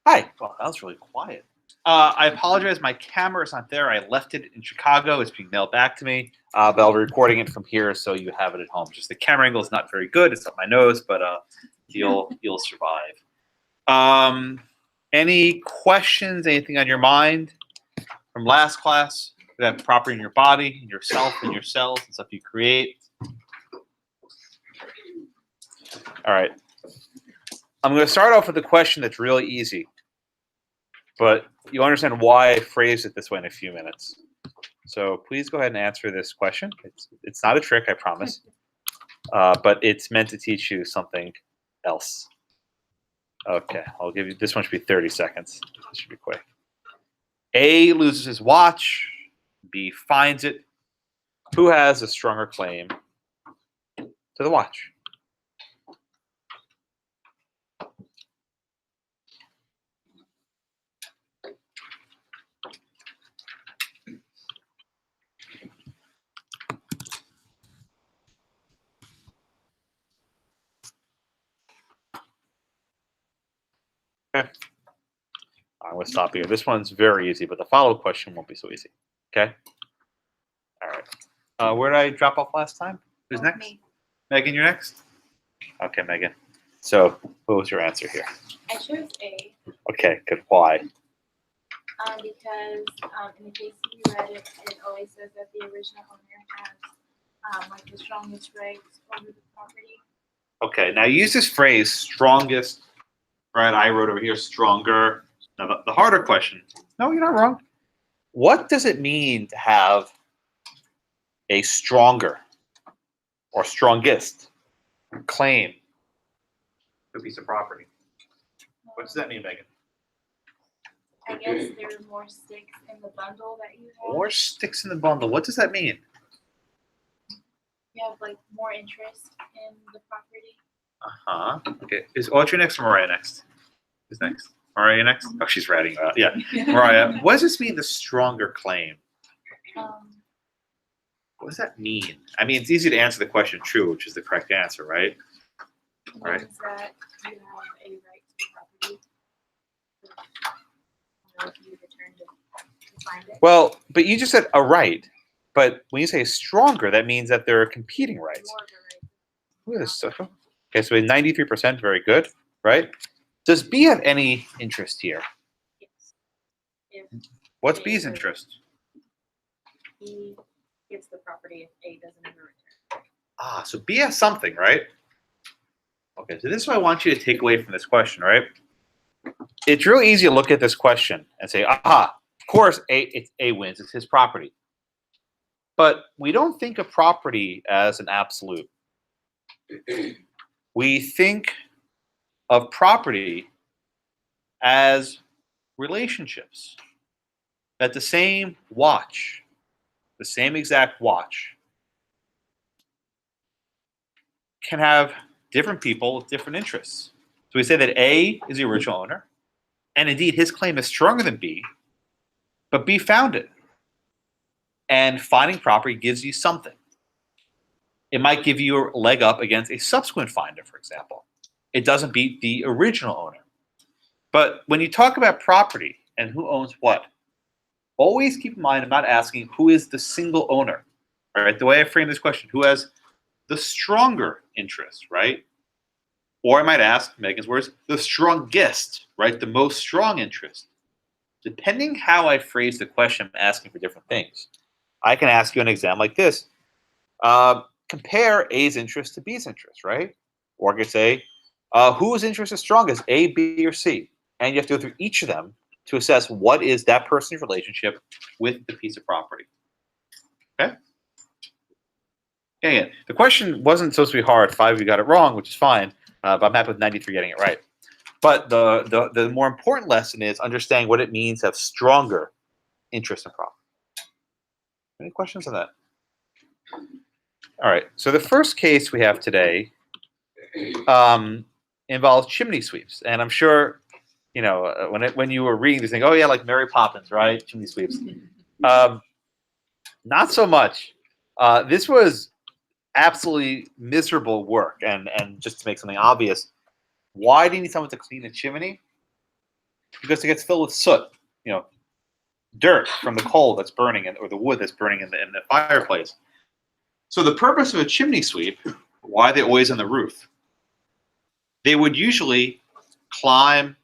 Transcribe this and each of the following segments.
Hi. Well, that was really quiet. I apologize. My camera is not there. I left it in Chicago. It's being mailed back to me. But I'll be recording it from here, so you have it at home. Just the camera angle is not very good. It's up my nose, but you'll survive. Any questions? Anything on your mind from last class? That property in your body, in yourself, in your cells, and stuff you create. All right. I'm going to start off with a question that's really easy, but you'll understand why I phrased it this way in a few minutes. So please go ahead and answer this question. It's not a trick, I promise, but it's meant to teach you something else. Okay, I'll give you this one. Should be 30 seconds. This should be quick. A loses his watch. B finds it. Who has a stronger claim to the watch? Okay. I'm going to stop here. This one's very easy, but the follow-up question won't be so easy. Okay? All right. Where did I drop off last time? Who's next? Me. Megan, you're next? Okay, Megan. So, what was your answer here? I chose A. Okay, good. Why? Because in the case you read it, it always says that the original owner has like the strongest rights over the property. Okay, now use this phrase, strongest, right? I wrote over here, stronger. Now, the harder question. No, you're not wrong. What does it mean to have a stronger or strongest claim to a piece of property? What does that mean, Megan? I guess there are more sticks in the bundle that you have. More sticks in the bundle. What does that mean? You have like more interest in the property. Okay. Is Audrey next or Mariah next? Who's next? Mariah next? Oh, she's writing about. Yeah. Mariah, what does this mean, the stronger claim? What does that mean? I mean, it's easy to answer the question true, which is the correct answer, right? Right. Means that you have a right to the property. You return to find it. Well, but you just said a right. But when you say stronger, that means that there are competing rights. More of a right. Okay, so 93%, very good, right? Does B have any interest here? Yes. What's B's interest? He gets the property if A doesn't ever return. So B has something, right? Okay, so this is what I want you to take away from this question, right? It's really easy to look at this question and say, of course, A wins. It's his property. But we don't think of property as an absolute. We think of property as relationships. That the same watch, the same exact watch, can have different people with different interests. So we say that A is the original owner, and indeed his claim is stronger than B, but B found it. And finding property gives you something. It might give you a leg up against a subsequent finder, for example. It doesn't beat the original owner. But when you talk about property and who owns what, always keep in mind I'm not asking who is the single owner. All right, the way I frame this question, who has the stronger interest, right? Or I might ask, Megan's words, the strongest, right? The most strong interest. Depending how I phrase the question, I'm asking for different things. I can ask you an exam like this. Compare A's interest to B's interest, right? Or I could say, whose interest is strongest, A, B, or C? And you have to go through each of them to assess what is that person's relationship with the piece of property. Okay? Yeah. The question wasn't supposed to be hard. 5 of you got it wrong, which is fine. But I'm happy with 93 getting it right. But the more important lesson is understanding what it means to have stronger interest in property. Any questions on that? All right. So the first case we have today involves chimney sweeps, and I'm sure you know when you were reading this thing. Oh yeah, like Mary Poppins, right? Chimney sweeps. Not so much. This was absolutely miserable work, and just to make something obvious, why do you need someone to clean a chimney? because it gets filled with soot, dirt from the coal that's burning or the wood that's burning in the fireplace. So the purpose of a chimney sweep, why they're always on the roof, they would usually climb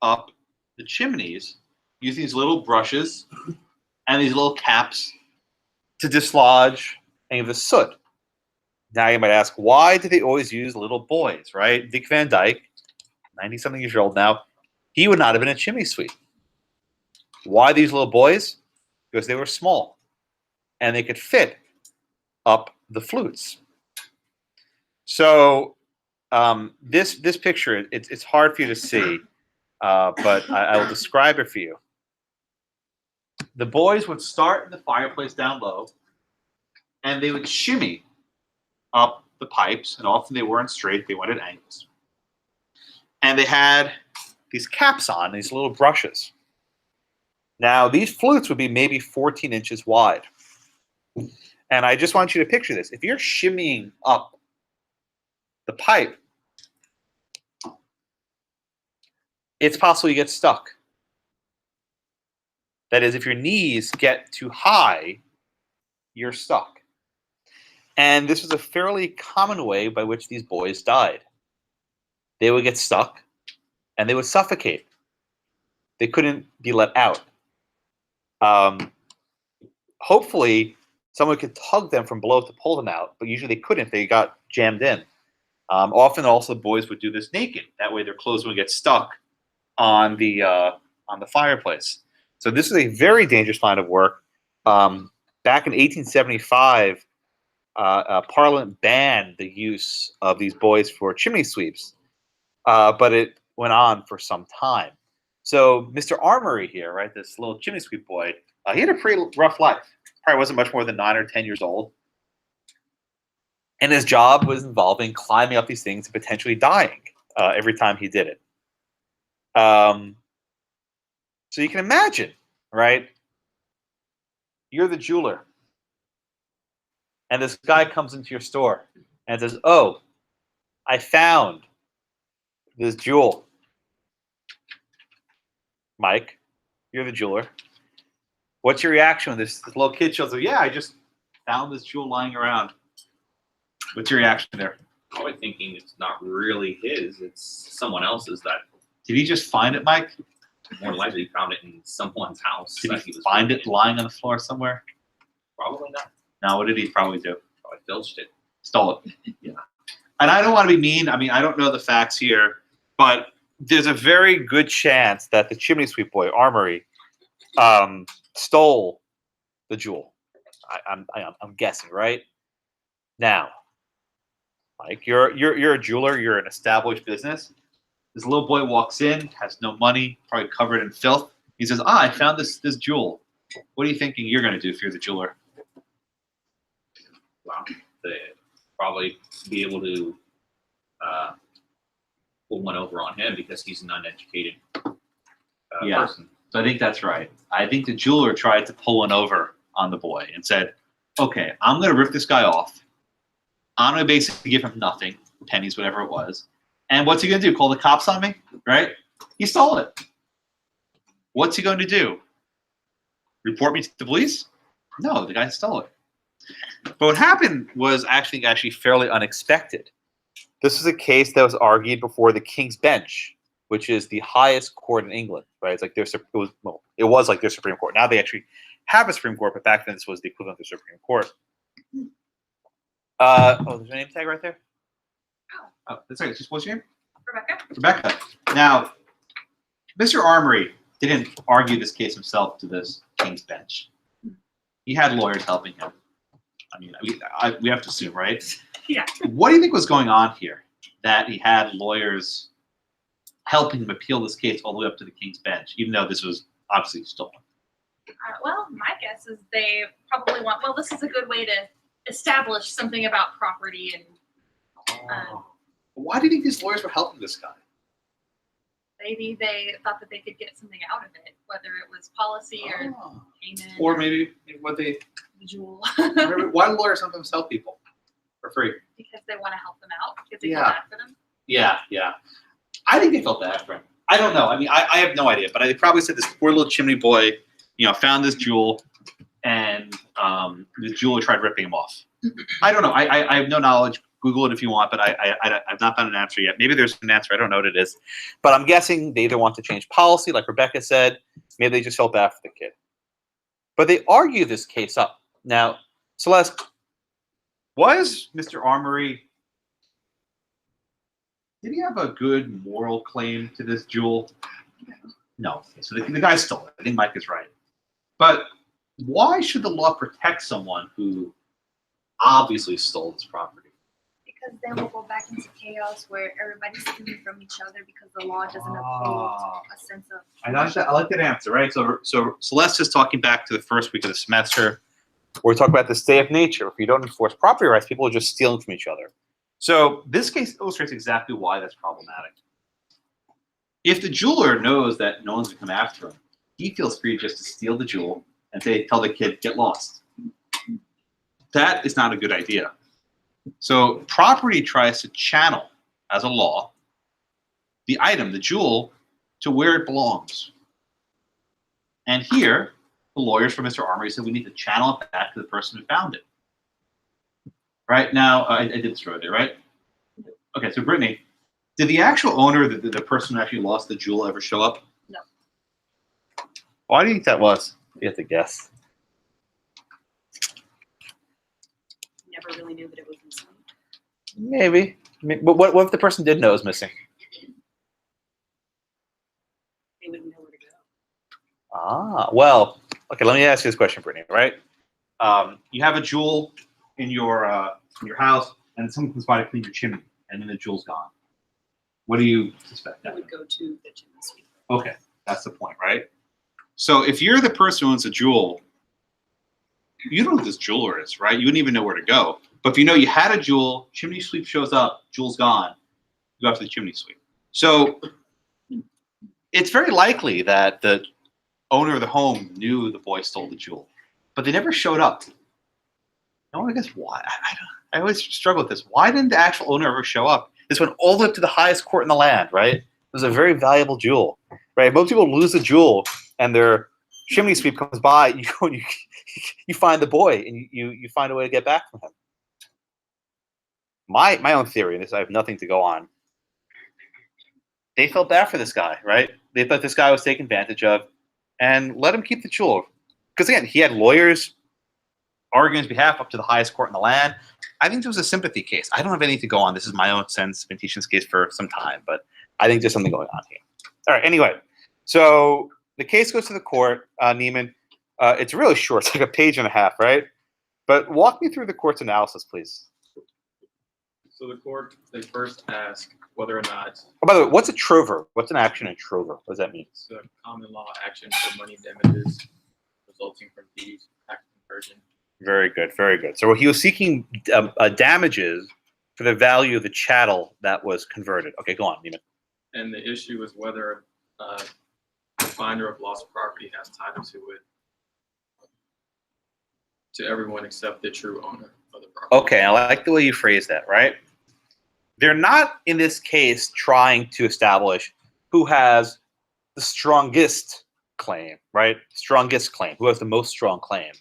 up the chimneys using these little brushes and these little caps to dislodge any of the soot. Now you might ask, why do they always use little boys, right? Dick Van Dyke, 90-something years old now, he would not have been a chimney sweep. Why these little boys? Because they were small and they could fit up the flutes. So this picture, it's hard for you to see, but I will describe it for you. The boys would start in the fireplace down low, and they would shimmy up the pipes, and often they weren't straight, they went at angles. And they had these caps on, these little brushes. Now, these flutes would be maybe 14 inches wide. And I just want you to picture this. If you're shimmying up the pipe, it's possible you get stuck. That is, if your knees get too high, you're stuck. And this was a fairly common way by which these boys died. They would get stuck, and they would suffocate. They couldn't be let out. Hopefully, someone could tug them from below to pull them out, but usually they couldn't. They got jammed in. Often, also, the boys would do this naked. That way, their clothes would get stuck on the fireplace. So this is a very dangerous line of work. Back in 1875, Parliament banned the use of these boys for chimney sweeps, but it went on for some time. So Mr. Armory here, right, this little chimney sweep boy, he had a pretty rough life. Probably wasn't much more than 9 or 10 years old. And his job was involving climbing up these things and potentially dying every time he did it. So you can imagine, right? You're the jeweler. And this guy comes into your store and says, "Oh, I found this jewel." Mike, you're the jeweler. What's your reaction when this little kid shows up? "Yeah, I just found this jewel lying around." What's your reaction there? Probably thinking it's not really his, it's someone else's. That Did he just find it, Mike? more likely found it in someone's house. Did that he was find living it lying on the floor somewhere? in. Probably not. No, what did he probably do? Probably filched it. Stole it. Yeah. And I don't want to be mean. I mean, I don't know the facts here, but there's a very good chance that the chimney sweep boy, Armory, stole the jewel. I'm guessing, right? Now, Mike, you're a jeweler. You're an established business. This little boy walks in, has no money, probably covered in filth. He says, "I found this jewel." What are you thinking you're going to do if you're the jeweler? Wow. They probably be able to pull one over on him because he's an uneducated person. So I think that's right. I think the jeweler tried to pull one over on the boy and said, "Okay, I'm going to rip this guy off. I'm going to basically give him nothing, pennies, whatever it was. And what's he going to do? Call the cops on me? Right? He stole it. What's he going to do? Report me to the police? No, the guy stole it." But what happened was actually fairly unexpected. This was a case that was argued before the King's Bench, which is the highest court in England. Right? It's like it was like their Supreme Court. Now they actually have a Supreme Court, but back then this was the equivalent of the Supreme Court. There's a name tag right there. Oh, that's right. What's your name? Rebecca. Now, Mr. Armory didn't argue this case himself to this King's Bench. He had lawyers helping him. I mean, we have to assume, right? Yeah. What do you think was going on here that he had lawyers helping him appeal this case all the way up to the King's Bench, even though this was obviously stolen? Well, my guess is they probably want, well, this is a good way to establish something about property and Why do you think these lawyers were helping this guy? maybe they thought that they could get something out of it, whether it was policy or payment Or maybe what they the jewel. why do lawyers sometimes help people for free? Because they want to help them out, because they feel Yeah. bad for them. Yeah. I think they felt bad for him. I don't know. I mean, I have no idea, but I probably said this poor little chimney boy, found this jewel, and the jeweler tried ripping him off. I don't know. I have no knowledge. Google it if you want, but I've not found an answer yet. Maybe there's an answer. I don't know what it is. But I'm guessing they either want to change policy, like Rebecca said. Maybe they just felt bad for the kid. But they argue this case up. Now, Celeste, was Mr. Armory, did he have a good moral claim to this jewel? No. So the guy stole it. I think Mike is right. But why should the law protect someone who obviously stole this property? Because then we'll go back into chaos where everybody's stealing from each other because the law doesn't uphold a sense of. I like that answer, right? So Celeste is talking back to the first week of the semester. Where we talk about the state of nature. If you don't enforce property rights, people are just stealing from each other. So this case illustrates exactly why that's problematic. If the jeweler knows that no one's going to come after him, he feels free just to steal the jewel and tell the kid, get lost. That is not a good idea. So property tries to channel, as a law, the item, the jewel, to where it belongs. And here, the lawyers for Mr. Armory said we need to channel it back to the person who found it. Right now, I did this right there, right? Okay, so Brittany, did the actual owner, the person who actually lost the jewel, ever show up? No. Why do you think that was? You have to guess. Never really knew that it was missing. Maybe. But what if the person did know it was missing? They wouldn't know where to go. Ah, well, okay, let me ask you this question, Brittany, right? You have a jewel in your house, and someone comes by to clean your chimney, and then the jewel's gone. What do you suspect? It would go to the chimney sweep. Okay, that's the point, right? So if you're the person who owns a jewel, you don't know who this jeweler is, right? You wouldn't even know where to go. But if you know you had a jewel, chimney sweep shows up, jewel's gone, you go after the chimney sweep. So it's very likely that the owner of the home knew the boy stole the jewel, but they never showed up. No, I guess why? I always struggle with this. Why didn't the actual owner ever show up? This went all the way up to the highest court in the land, right? It was a very valuable jewel, right? Most people lose the jewel, and their chimney sweep comes by. You go and you find the boy, and you find a way to get back from him. My own theory, and this I have nothing to go on. They felt bad for this guy, right? They thought this guy was taken advantage of, and let him keep the jewel. Because again, he had lawyers arguing on his behalf up to the highest court in the land. I think this was a sympathy case. I don't have anything to go on. This is my own sense. I've been teaching this case for some time, but I think there's something going on here. All right, anyway. So the case goes to the court, Neiman. It's really short. It's like a page and a half, right? But walk me through the court's analysis, please. So the court, they first ask whether or not Oh, by the way, what's a trover? What's an action in trover? What does that mean? it's a common law action for money damages resulting from deeds, act of conversion. Very good, very good. So he was seeking damages for the value of the chattel that was converted. Okay, go on, Neiman. And the issue is whether the finder of lost property has title to it, to everyone except the true owner of the property. Okay, I like the way you phrase that, right? They're not, in this case, trying to establish who has the strongest claim, right? Strongest claim, who has the most strong claim.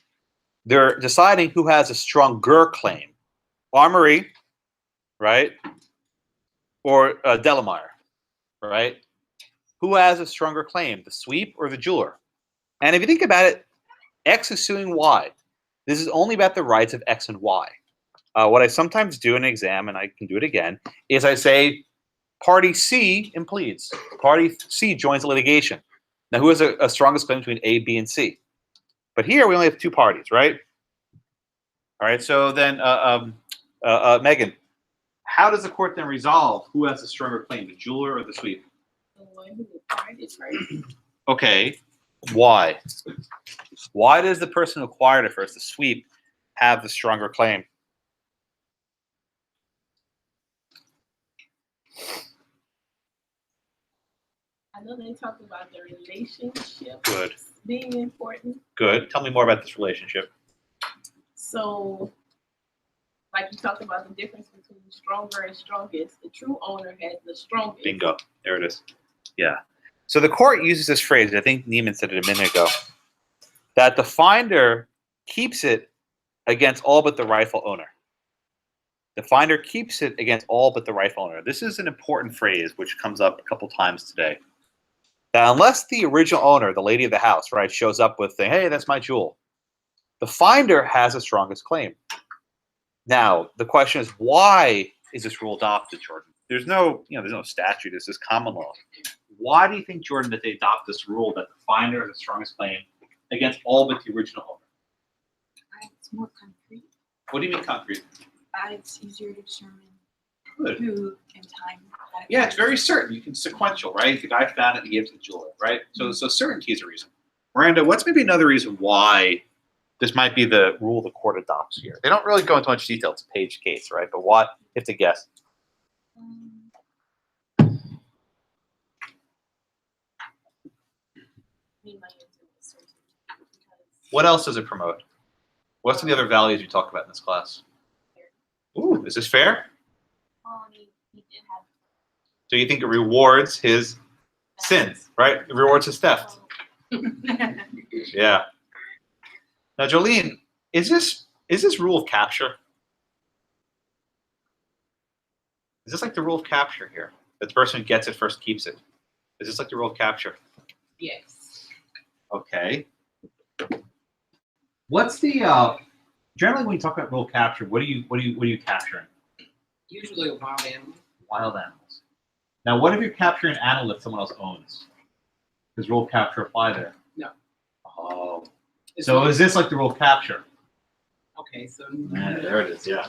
They're deciding who has a stronger claim. Armory, right? Or Delamirie, right? Who has a stronger claim, the sweep or the jeweler? And if you think about it, X is suing Y. This is only about the rights of X and Y. What I sometimes do in an exam, and I can do it again, is I say, party C impleads. Party C joins the litigation. Now, who has a strongest claim between A, B, and C? But here we only have two parties, right? All right, so then, Megan, how does the court then resolve who has a stronger claim, the jeweler or the sweep? The one who acquired it first. Okay, why? Why does the person who acquired it first, the sweep, have the stronger claim? I know they talk about the relationship Good, being important. good. Tell me more about this relationship. So, like you talked about the difference between stronger and strongest. The true owner has the strongest. Bingo, there it is. Yeah. So the court uses this phrase, I think Neiman said it a minute ago, that the finder keeps it against all but the rightful owner. The finder keeps it against all but the rightful owner. This is an important phrase which comes up a couple times today. That unless the original owner, the lady of the house, right, shows up with saying, hey, that's my jewel, the finder has the strongest claim. Now, the question is, why is this rule adopted, Jordan? There's no statute. This is common law. Why do you think, Jordan, that they adopt this rule that the finder has the strongest claim against all but the original owner? It's more concrete. What do you mean concrete? It's easier to determine Good. who and time. Yeah, it's very certain. You can sequential, right? The guy found it and he gave it to the jeweler, right? So certainty is a reason. Miranda, what's maybe another reason why this might be the rule the court adopts here? They don't really go into much detail. It's a page case, right? But what, if to guess? I mean, my answer was certainty because What else does it promote? What's some of the other values you talk about in this class? Ooh, is this fair? well, he did have So you think it rewards his sins, right? It rewards his theft. Yeah. Now, Jolene, is this rule of capture? Is this like the rule of capture here? That the person who gets it first keeps it. Is this like the rule of capture? yes. Okay. What's the generally when you talk about rule of capture, what are you capturing? Usually a wild animal. Wild animals. Now, what if you're capturing an animal that someone else owns? Does rule of capture apply there? No. Oh. It's So not- is this like the rule of capture? okay, so There it is, yeah.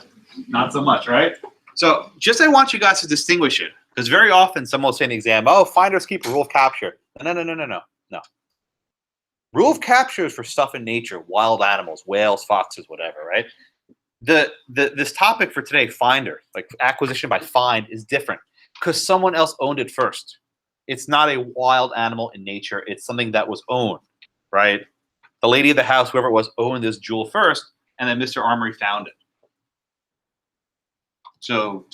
Not so much, right? So just I want you guys to distinguish it. Because very often someone will say in the exam, oh, finders keep a rule of capture. No. Rule of capture is for stuff in nature, wild animals, whales, foxes, whatever, right? This topic for today, finder, like acquisition by find, is different because someone else owned it first. It's not a wild animal in nature. It's something that was owned, right? The lady of the house, whoever it was, owned this jewel first, and then Mr. Armory found it. So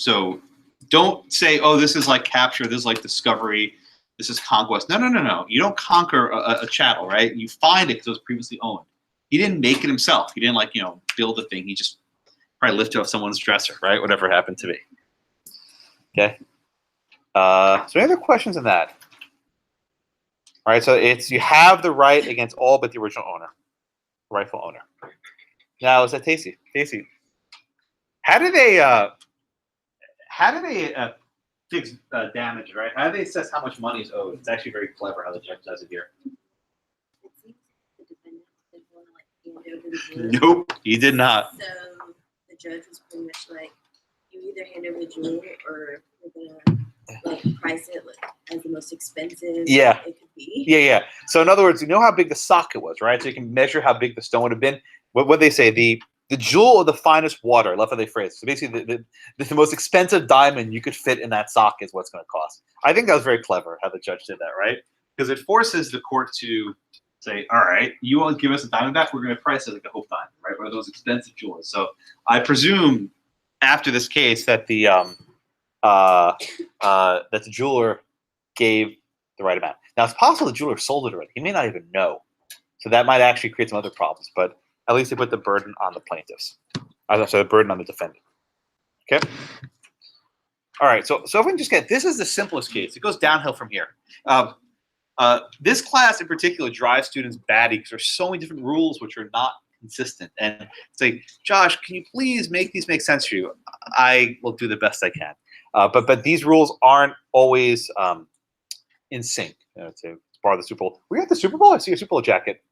don't say, oh, this is like capture, this is like discovery, this is conquest. No. You don't conquer a chattel, right? You find it because it was previously owned. He didn't make it himself. He didn't build the thing. He just probably lifted off someone's dresser, right? Whatever it happened to be. Okay. So any other questions on that? All right, so it's you have the right against all but the original owner, rightful owner. Now is that Tasty? Tasty, how do they fix damage? Right? How do they assess how much money is owed? It's actually very clever how the judge does it here. It seems the defendant didn't want to hand over the jewel. Nope, he did not. So the judge was pretty much like, you either hand over the jewel or we're gonna price it as the most expensive Yeah. it could be. Yeah. So in other words, you know how big the socket was, right? So you can measure how big the stone would have been. What they say, the jewel of the finest water, left how they phrase. So basically, the most expensive diamond you could fit in that socket is what's going to cost. I think that was very clever how the judge did that, right? Because it forces the court to say, all right, you won't give us a diamond back, we're going to price it like a Hope diamond, right? One of those expensive jewels. So I presume after this case that the jeweler gave the right amount. Now it's possible the jeweler sold it already. He may not even know. So that might actually create some other problems. But at least they put the burden on the plaintiffs. The burden on the defendant. Okay. All right. So if we can just get this is the simplest case. It goes downhill from here. This class in particular drives students batty because there's so many different rules which are not consistent. And it's like, Josh, can you please make these make sense for you? I will do the best I can. But these rules aren't always in sync. To borrow the Super Bowl. Were you at the Super Bowl? I see your Super Bowl jacket.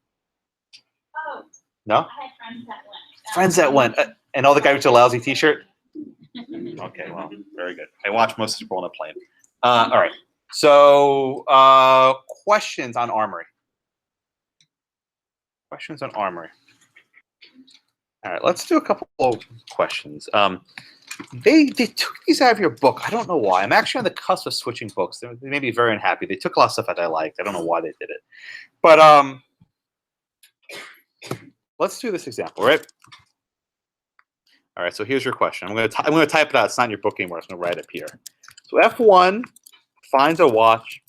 Oh, No? I had friends that went. Friends that went. And all the guy with a lousy t-shirt? Okay, well, very good. I watched most of the Super Bowl on a plane. All right. So questions on Armory? Questions on Armory? All right, let's do a couple of questions. They took these out of your book. I don't know why. I'm actually on the cusp of switching books. They may be very unhappy. They took a lot of stuff that I liked. I don't know why they did it. But let's do this example, right? All right, so here's your question. I'm going to type it out. It's not in your book anymore. I'm going to write it up here. So F1 finds a watch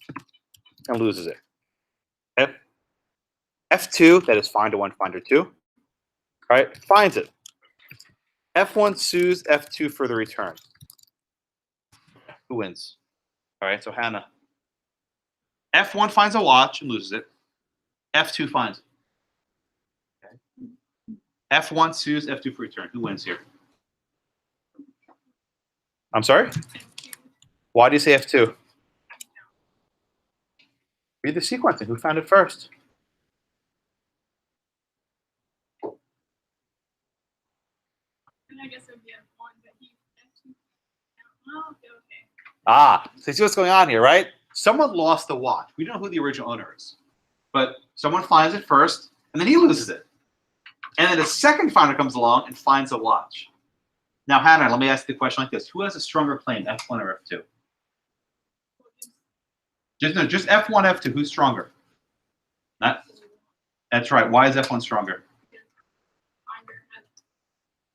and loses it. Okay? F2, that is finder 1, finder 2, right, finds it. F1 sues F2 for the return. Who wins? All right, so Hannah. F1 finds a watch and loses it. F2 finds it. Okay. F1 sues F2 for return. Who wins here? I'm sorry? Why do you say F2? Read the sequencing. Who found it first? And I guess it would be one, but he actually. Oh, okay. Ah, so you see what's going on here, right? Someone lost the watch. We don't know who the original owner is. But someone finds it first, and then he loses it. And then a second finder comes along and finds a watch. Now, Hannah, let me ask you a question like this. Who has a stronger claim, F1 or F2? Just F1, F2. Who's stronger? That's right. Why is F1 stronger?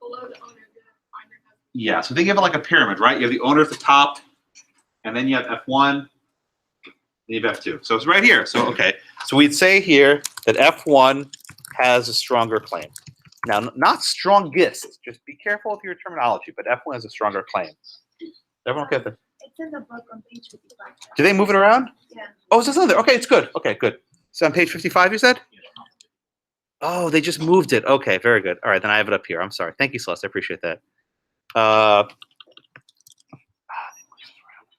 Below the owner, the finder has. Yeah, so think of it like a pyramid, right? You have the owner at the top, and then you have F1, then you have F2. So it's right here. So, okay. So we'd say here that F1 has a stronger claim. Now, not strongest. Just be careful with your terminology, but F1 has a stronger claim. Everyone okay with that? It's in the book on page 55. Do they move it around? Yeah. Oh, it's on there. Okay, it's good. Okay, good. So on page 55, you said? Oh, they just moved it. Okay, very good. All right, then I have it up here. I'm sorry. Thank you, Celeste. I appreciate that.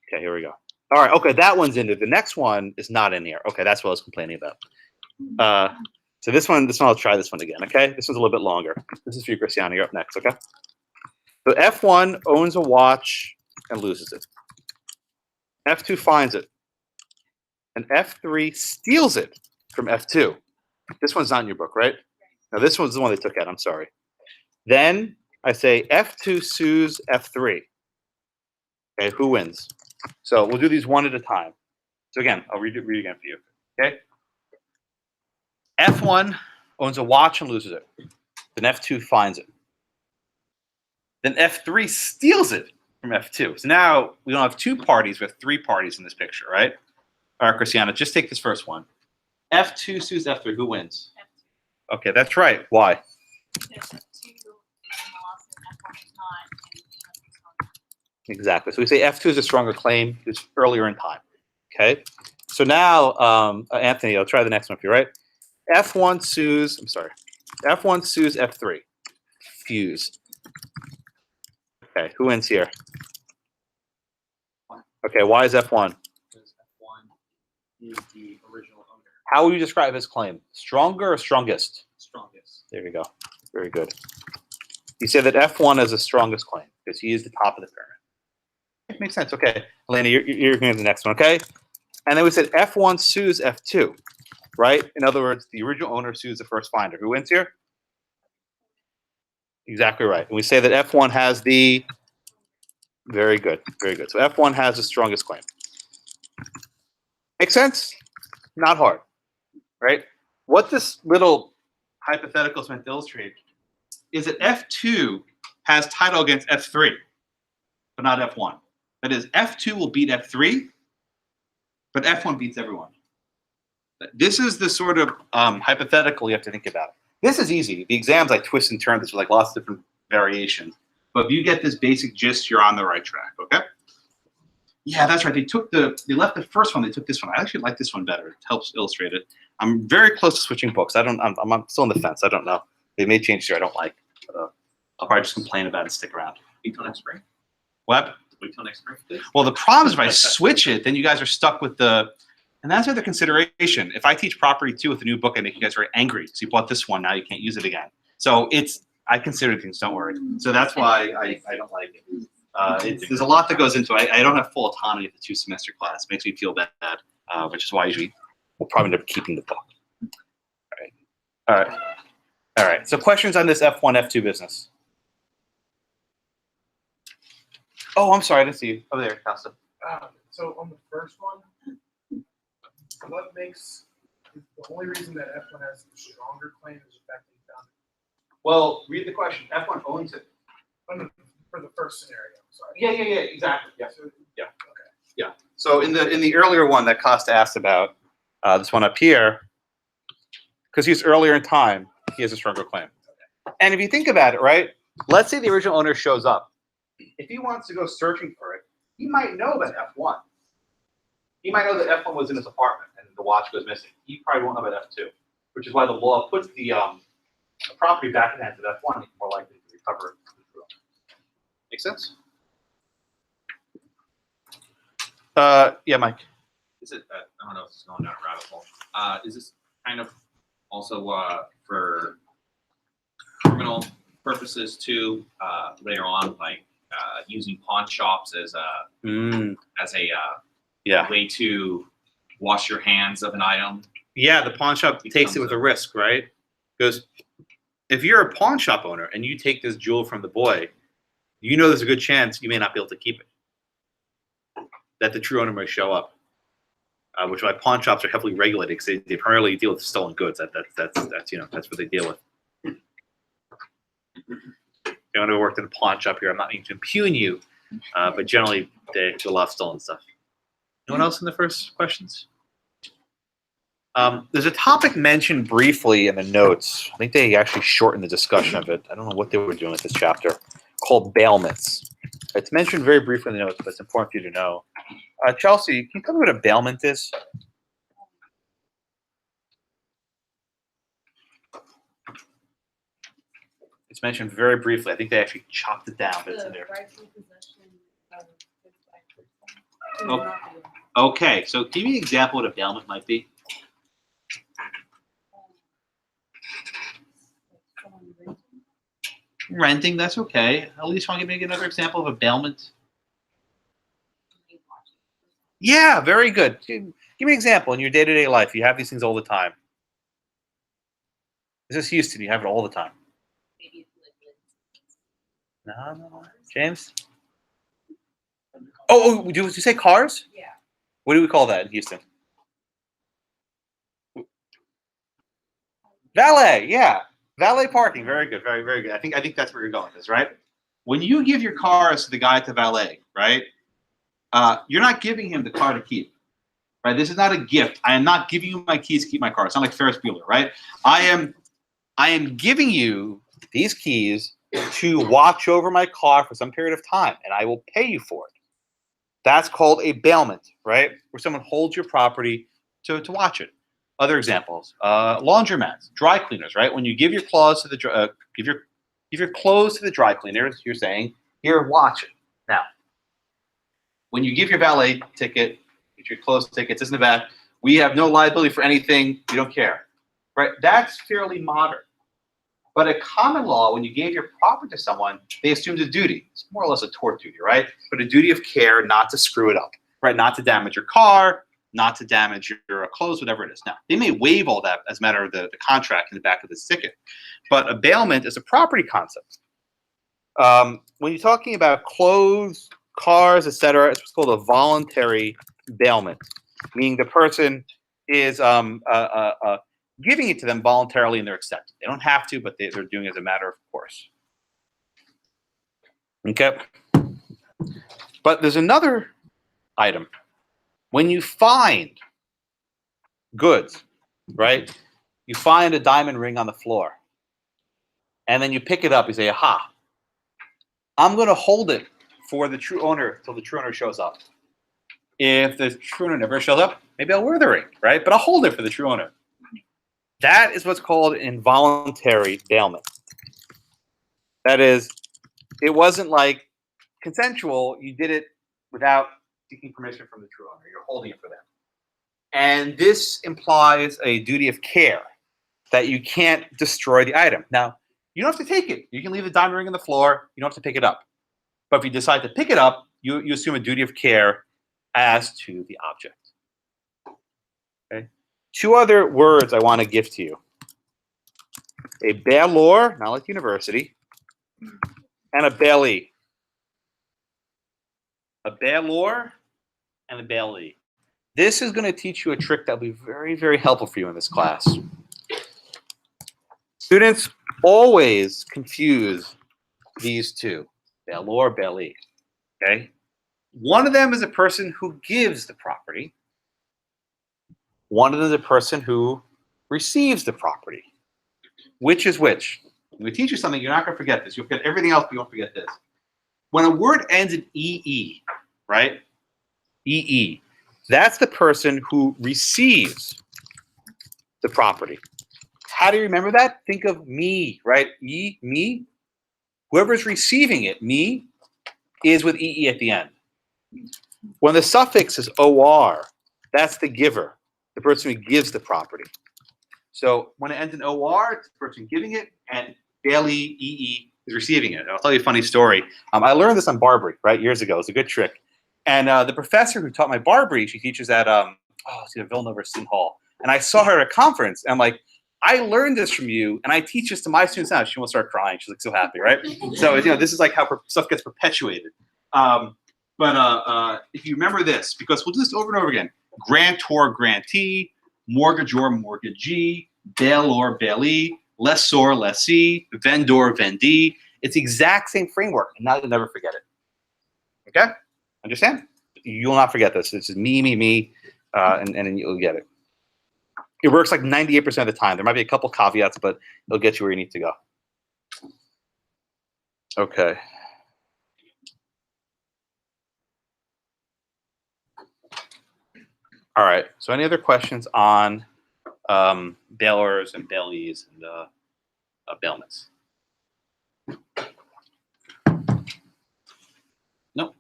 Okay, here we go. All right, okay, that one's in there. The next one is not in here. Okay, that's what I was complaining about. So this one, I'll try this one again, okay? This one's a little bit longer. This is for you, Christiana. You're up next, okay? So F1 owns a watch and loses it. F2 finds it. And F3 steals it from F2. This one's not in your book, right? No, this one's the one they took out. I'm sorry. Then I say F2 sues F3. Okay, who wins? So we'll do these one at a time. So again, I'll read it again for you. Okay? F1 owns a watch and loses it. Then F2 finds it. Then F3 steals it from F2. So now we don't have two parties, we have three parties in this picture, right? All right, Christiana, just take this first one. F2 sues F3. Who wins? F2. Okay, that's right. Why? Because F2 is in the lawsuit, F1 is not, and F3 is not. Exactly. So we say F2 is a stronger claim. It's earlier in time. Okay. So now, Anthony, I'll try the next one for you, right? F1 sues, I'm sorry. F1 sues F3. Fuse. Okay, who wins here? Okay, why is F1? Because F1 is the original owner. How would you describe his claim? Stronger or strongest? Strongest. There you go. Very good. You said that F1 is the strongest claim because he is the top of the pyramid. It makes sense. Okay. Elena, you're going to the next one, okay? And then we said F1 sues F2, right? In other words, the original owner sues the first finder. Who wins here? Exactly right. And we say that F1 has the, very good, very good. So F1 has the strongest claim. Make sense? Not hard, right? What this little hypothetical is meant to illustrate is that F2 has title against F3, but not F1. That is, F2 will beat F3, but F1 beats everyone. This is the sort of hypothetical you have to think about. This is easy. The exams I twist and turn this with like lots of different variations. But if you get this basic gist, you're on the right track, okay? Yeah, that's right. They left the first one, they took this one. I actually like this one better. It helps illustrate it. I'm very close to switching books. I'm still on the fence. I don't know. They made changes here I don't like. But, I'll probably just complain about it and stick around. Wait till next spring. What? Wait till next spring, please. Well, the problem is if I switch it, then you guys are stuck with the, and that's another consideration. If I teach property 2 with a new book, I make you guys very angry. So you bought this one, now you can't use it again. So I consider things, don't worry. So that's why I don't like it. There's a lot that goes into it. I don't have full autonomy of the 2-semester class. It makes me feel bad, which is why I usually will probably end up keeping the book. All right. So questions on this F1, F2 business? Oh, I'm sorry. I didn't see you. Over there, Costa. So on the first one, what makes the only reason that F1 has the stronger claim is the fact that he found it? Well, read the question. F1 owns it. For the first scenario, sorry. Yeah, exactly. Yeah. So, Yeah. okay. Yeah. So in the earlier one that Costa asked about, This one up here, because he's earlier in time, he has a stronger claim. And if you think about it, right? Let's say the original owner shows up. If he wants to go searching for it, he might know about F1. He might know that F1 was in his apartment and the watch goes missing. He probably won't know about F2, which is why the law puts the property back in the hands of F1. He's more likely to recover. Make sense? Yeah, Mike. Is it? I don't know if it's going down a rabbit hole. Is this kind of also for criminal purposes too? Later on, like using pawn shops as a Yeah. way to wash your hands of an item. Yeah, the pawn shop takes it with a risk, right? Because if you're a pawn shop owner and you take this jewel from the boy, you know there's a good chance you may not be able to keep it. That the true owner may show up, which is why pawn shops are heavily regulated because they primarily deal with stolen goods. That's what they deal with. Anyone who worked in a pawn shop here, I'm not meaning to impugn you, but generally they do a lot of stolen stuff. Anyone else in the first questions? There's a topic mentioned briefly in the notes. I think they actually shortened the discussion of it. I don't know what they were doing with this chapter, called bailments. It's mentioned very briefly in the notes, but it's important for you to know. Chelsea, can you tell me what a bailment is? It's mentioned very briefly. I think they actually chopped it down, but it's in there. Oh. Okay, so give me an example of what a bailment might be. Renting, that's okay. At least want to make another example of a bailment. Yeah, very good. Give me an example in your day-to-day life. You have these things all the time. This is Houston. You have it all the time. No. James? Oh, did you say cars? Yeah. What do we call that in Houston? Valet, yeah. Valet parking, very good, very, very good. I think that's where you're going with this, right? When you give your cars to the guy at the valet, right? You're not giving him the car to keep, right? This is not a gift. I am not giving you my keys to keep my car. It's not like Ferris Bueller, right? I am giving you these keys to watch over my car for some period of time, and I will pay you for it. That's called a bailment, right? Where someone holds your property to watch it. Other examples: laundromats, dry cleaners, right? When you give your clothes to the give your clothes to the dry cleaners, you're saying, "Here, watch it." Now, when you give your valet ticket, get your clothes tickets, isn't that we have no liability for anything? We don't care, right? That's fairly modern. But a common law, when you gave your property to someone, they assumed a duty. It's more or less a tort duty, right? But a duty of care not to screw it up, right? Not to damage your car, not to damage your clothes, whatever it is. Now, they may waive all that as a matter of the contract in the back of this ticket. But a bailment is a property concept. When you're talking about clothes, cars, etc., it's what's called a voluntary bailment, meaning the person is giving it to them voluntarily and they're accepting. They don't have to, but they're doing it as a matter of course. Okay. But there's another item. When you find goods, right? You find a diamond ring on the floor. And then you pick it up. You say, aha, I'm going to hold it for the true owner until the true owner shows up. If the true owner never shows up, maybe I'll wear the ring, right? But I'll hold it for the true owner. That is what's called involuntary bailment. That is, it wasn't like consensual. You did it without seeking permission from the true owner. You're holding it for them. And this implies a duty of care that you can't destroy the item. Now, you don't have to take it. You can leave the diamond ring on the floor. You don't have to pick it up. But if you decide to pick it up, you assume a duty of care as to the object. Okay. Two other words I want to give to you. A bailor, not like university, and a bailee. A bailor and a bailee. This is going to teach you a trick that will be very, very helpful for you in this class. Students always confuse these two, bailor, bailee. Okay? One of them is a person who gives the property. One of them is a person who receives the property. Which is which? I'm going to teach you something. You're not going to forget this. You'll forget everything else, but you won't forget this. When a word ends in EE, right? EE, that's the person who receives the property. How do you remember that? Think of me, right? Me. Whoever's receiving it, me, is with EE at the end. When the suffix is OR, that's the giver, the person who gives the property. So when it ends in OR, it's the person giving it, and Bailey, EE, is receiving it. I'll tell you a funny story. I learned this on Barbary, right, years ago. It's a good trick. And the professor who taught my Barbary, she teaches at it's either Villanova or Seton Hall. And I saw her at a conference, and I'm like, I learned this from you, and I teach this to my students now. She won't start crying. She's like so happy, right? So this is like how stuff gets perpetuated. But if you remember this, because we'll do this over and over again: grantor, grantee, mortgagor, mortgagee, bailor, bailee, lessor, lessee, vendor, vendee. It's the exact same framework, and now you'll never forget it. Okay? Understand? You will not forget this. This is me, and then you'll get it. It works like 98% of the time. There might be a couple caveats, but it'll get you where you need to go. Okay. All right. So any other questions on bailors and bailees and bailments? No.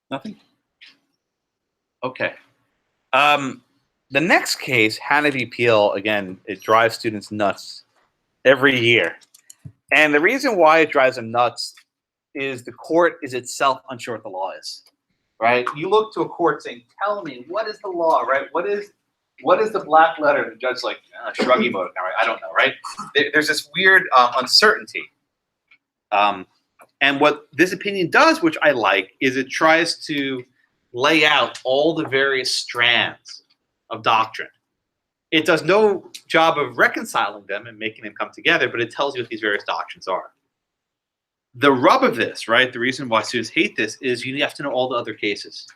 Nothing? Okay. The next case, Hannah v. Peel, again, it drives students nuts every year. And the reason why it drives them nuts is the court is itself unsure what the law is, right? You look to a court saying, tell me, what is the law, right? What is the black letter? The judge's like, shruggy mode, right? I don't know, right? There's this weird uncertainty. And what this opinion does, which I like, is it tries to lay out all the various strands of doctrine. It does no job of reconciling them and making them come together, but it tells you what these various doctrines are. The rub of this, right, the reason why students hate this is you have to know all the other cases,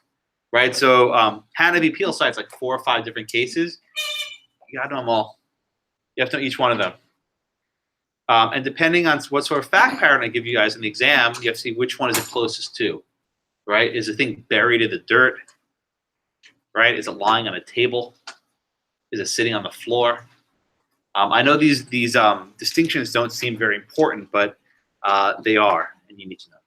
right? So Hannah v. Peel cites like 4 or 5 different cases. You got to know them all. You have to know each one of them. And depending on what sort of fact pattern I give you guys in the exam, you have to see which one is it closest to, right? Is the thing buried in the dirt, right? Is it lying on a table? Is it sitting on the floor? I know these distinctions don't seem very important, but they are, and you need to know them.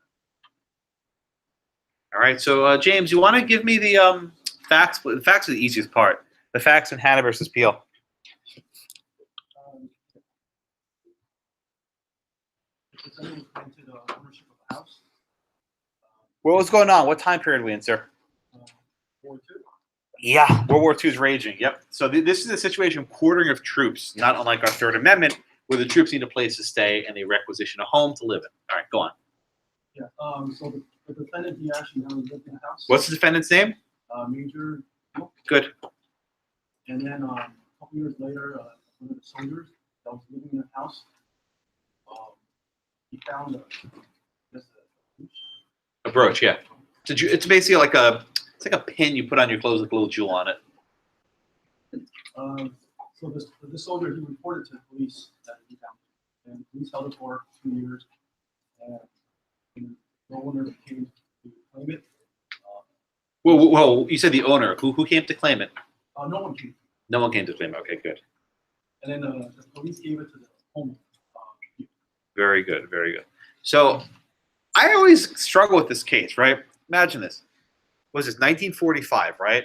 All right, so James, you want to give me the facts? The facts are the easiest part. The facts in Hannah versus Peel. Into the ownership of the house. What was going on? What time period are we in, sir? War II. Yeah, World War II is raging. Yep. So this is a situation of quartering of troops, not unlike our Third Amendment, where the troops need a place to stay and they requisition a home to live in. All right, go on. Yeah. So the defendant, he actually never lived in the house. What's the defendant's name? Major. Good. And then a couple years later, one of the soldiers that was living in the house, he found A brooch, yeah. It's basically like a pin you put on your clothes with a little jewel on it. So this soldier, he reported to the police that he found it, and the police held it for 2 years, and no one came to claim it. Whoa! You said the owner. Who came to claim it? No one came. No one came to claim it. Okay, good. And then the police gave it to the home. Very good, very good. So I always struggle with this case, right? Imagine this. What was this, 1945, right?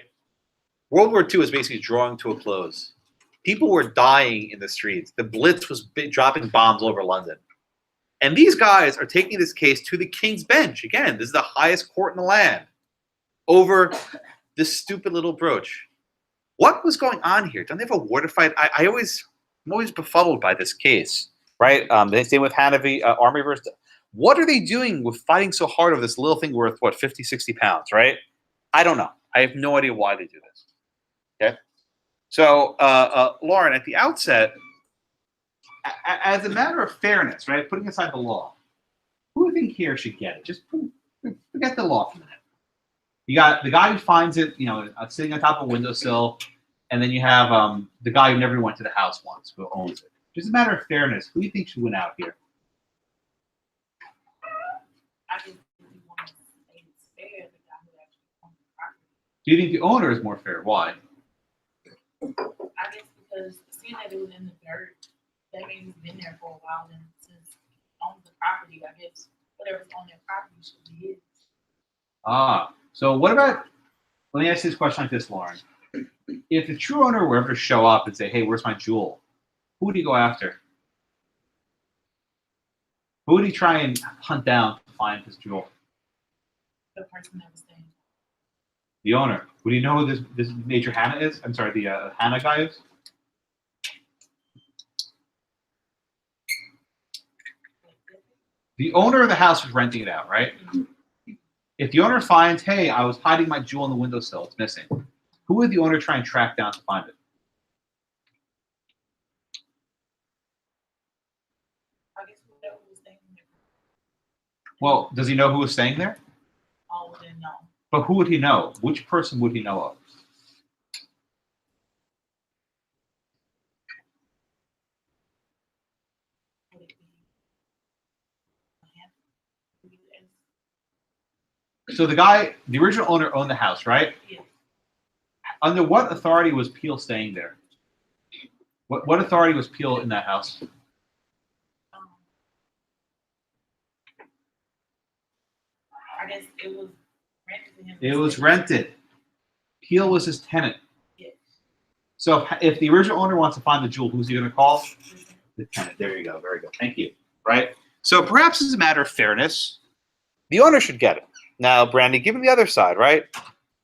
World War II was basically drawing to a close. People were dying in the streets. The Blitz was dropping bombs all over London. And these guys are taking this case to the King's Bench. Again, this is the highest court in the land over this stupid little brooch. What was going on here? Don't they have a war to fight? I'm always befuddled by this case, right? The same with Hannah v. Armory versus. What are they doing with fighting so hard over this little thing worth, what, 50, 60 pounds, right? I don't know. I have no idea why they do this. Okay? So, Lauren, at the outset, as a matter of fairness, right, putting aside the law, who do you think here should get it? Just forget the law for a minute. You got the guy who finds it, sitting on top of a windowsill. and then you have the guy who never went to the house once, who owns it. Just a matter of fairness. Who do you think should win out here? I just really want to say it's fair, the guy who actually owns the property. Do you think the owner is more fair? Why? I guess because seeing that it was in the dirt, that means it's been there for a while, and since he owns the property, I guess whatever's on their property should be his. So what about, let me ask you this question like this, Lauren. If the true owner were ever to show up and say, hey, where's my jewel? Who would he go after? Who would he try and hunt down to find his jewel? The person that was saying. The owner. Would he know who this Major Hannah is? I'm sorry, the Hannah guy is? The owner of the house was renting it out, right? If the owner finds, hey, I was hiding my jewel in the windowsill, it's missing, who would the owner try and track down to find it? I guess whoever was staying there. Well, does he know who was staying there? All didn't know. But who would he know? Which person would he know of? Would it be a hand? So the guy, the original owner owned the house, right? Yeah. Under what authority was Peel staying there? What authority was Peel in that house? I guess it was rented to him. It was rented. Peel was his tenant. Yeah. So if the original owner wants to find the jewel, who's he going to call? The tenant. There you go. Very good. Thank you. Right? So perhaps as a matter of fairness, the owner should get it. Now, Brandy, give him the other side, right?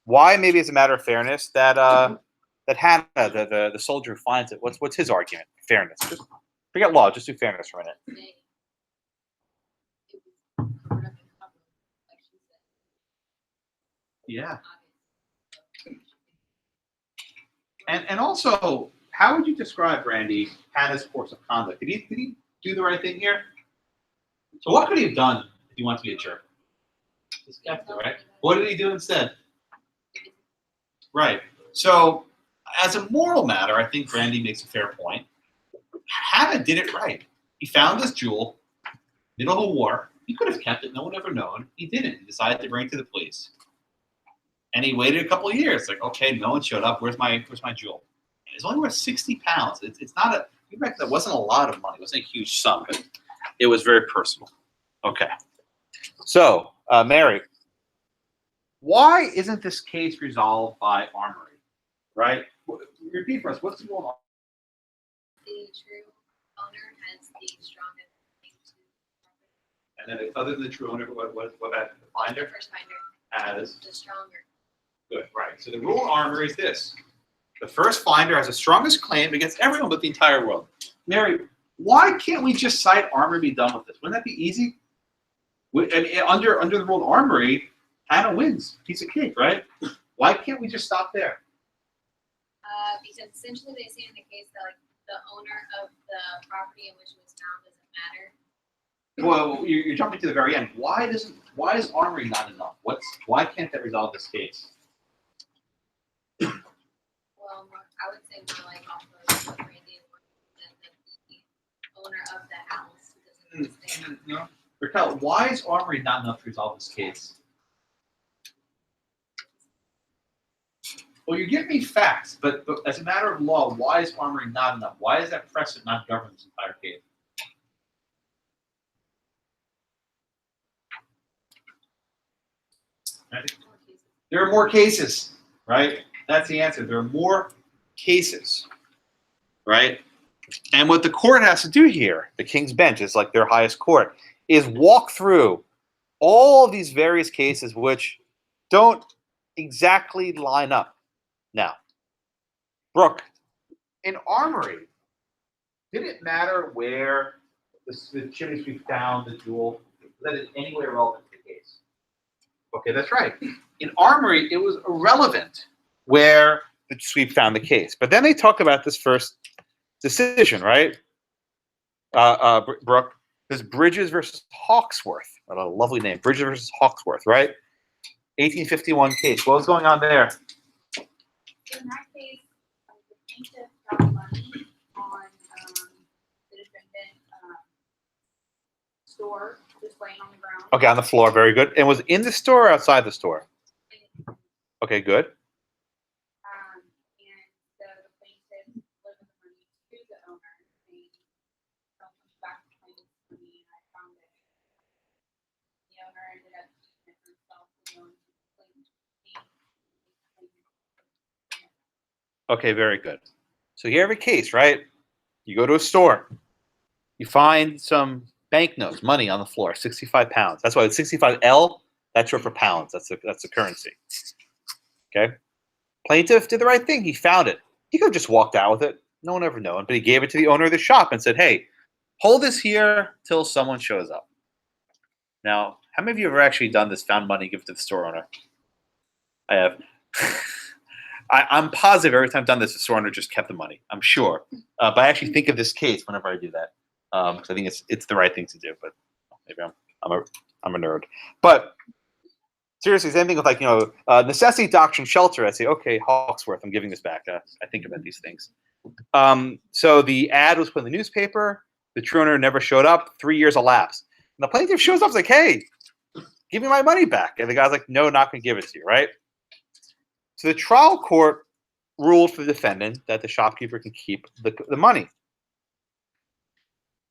Why, maybe as a matter of fairness, that that Hannah, the soldier who finds it, what's his argument? Fairness. Just forget law. Just do fairness for a minute. Yeah. And also, how would you describe, Brandy, Hannah's course of conduct? Did he do the right thing here? So what could he have done if he wanted to be a jerk? Just kept it, right? What did he do instead? Right. So, as a moral matter, I think Brandy makes a fair point. Hannah did it right. He found this jewel, middle of a war. He could have kept it. No one ever known. He didn't. He decided to bring it to the police. And he waited a couple of years. Like, okay, no one showed up. Where's my jewel? And it's only worth 60 pounds. It's not a. That wasn't a lot of money. It wasn't a huge sum, but it was very personal. Okay. So, Mary, why isn't this case resolved by Armory? Right? Repeat for us. What's the rule of The true owner has the strongest claim to And then other than the true owner, what about the the finder? first finder, As the stronger. good, right. So the rule of Armory is this. The first finder has the strongest claim against everyone but the entire world. Mary, why can't we just cite Armory and be done with this? Wouldn't that be easy? And under the rule of Armory, Hannah wins. Piece of cake, right? Why can't we just stop there? Because essentially they say in the case that like the owner of the property in which it was found doesn't matter. Well, you're jumping to the very end. Why is Armory not enough? Why can't that resolve this case? Well, I would say more like off of what Randy said, that the owner of the house doesn't understand. No. Raquel, why is Armory not enough to resolve this case? Well, you give me facts, but as a matter of law, why is Armory not enough? Why is that precedent not govern this entire case? Right? There are more cases, right? That's the answer. There are more cases, right? And what the court has to do here, the King's Bench is like their highest court, is walk through all of these various cases which don't exactly line up. Now, Brooke, in Armory, did it matter where the chimney sweep found the jewel? Was that in any way relevant to the case? Okay, that's right. In Armory, it was irrelevant where the sweep found the case. But then they talk about this first decision, right? Brooke, this Bridges versus Hawksworth. What a lovely name. Bridges versus Hawksworth, right? 1851 case. What was going on there? In that case, plaintiff found money on, the defendant, store, just laying on the ground. Okay, on the floor. Very good. And was in the store or outside the store? And, Okay, good. and so the plaintiff delivered the money to the owner, saying, "Don't come back to claim this money, I found it." The owner ended up keeping it for himself, and going to claim. Okay, very good. So you have a case, right? You go to a store. You find some banknotes, money on the floor, 65 pounds. That's why it's 65L. That's short for pounds. That's the currency. Okay. Plaintiff did the right thing. He found it. He could have just walked out with it. No one ever known. But he gave it to the owner of the shop and said, "Hey, hold this here till someone shows up." Now, how many of you have ever actually done this? Found money, give it to the store owner? I have. I'm positive every time I've done this, the store owner just kept the money. I'm sure. But I actually think of this case whenever I do that. Because I think it's the right thing to do. But maybe I'm a nerd. But seriously, same thing with necessity, doctrine, shelter. I say, okay, Hawksworth, I'm giving this back. I think about these things. So the ad was put in the newspaper. The true owner never showed up. 3 years elapsed. And the plaintiff shows up, like, "Hey, give me my money back." And the guy's like, "No, not going to give it to you," right? So the trial court ruled for the defendant that the shopkeeper can keep the money.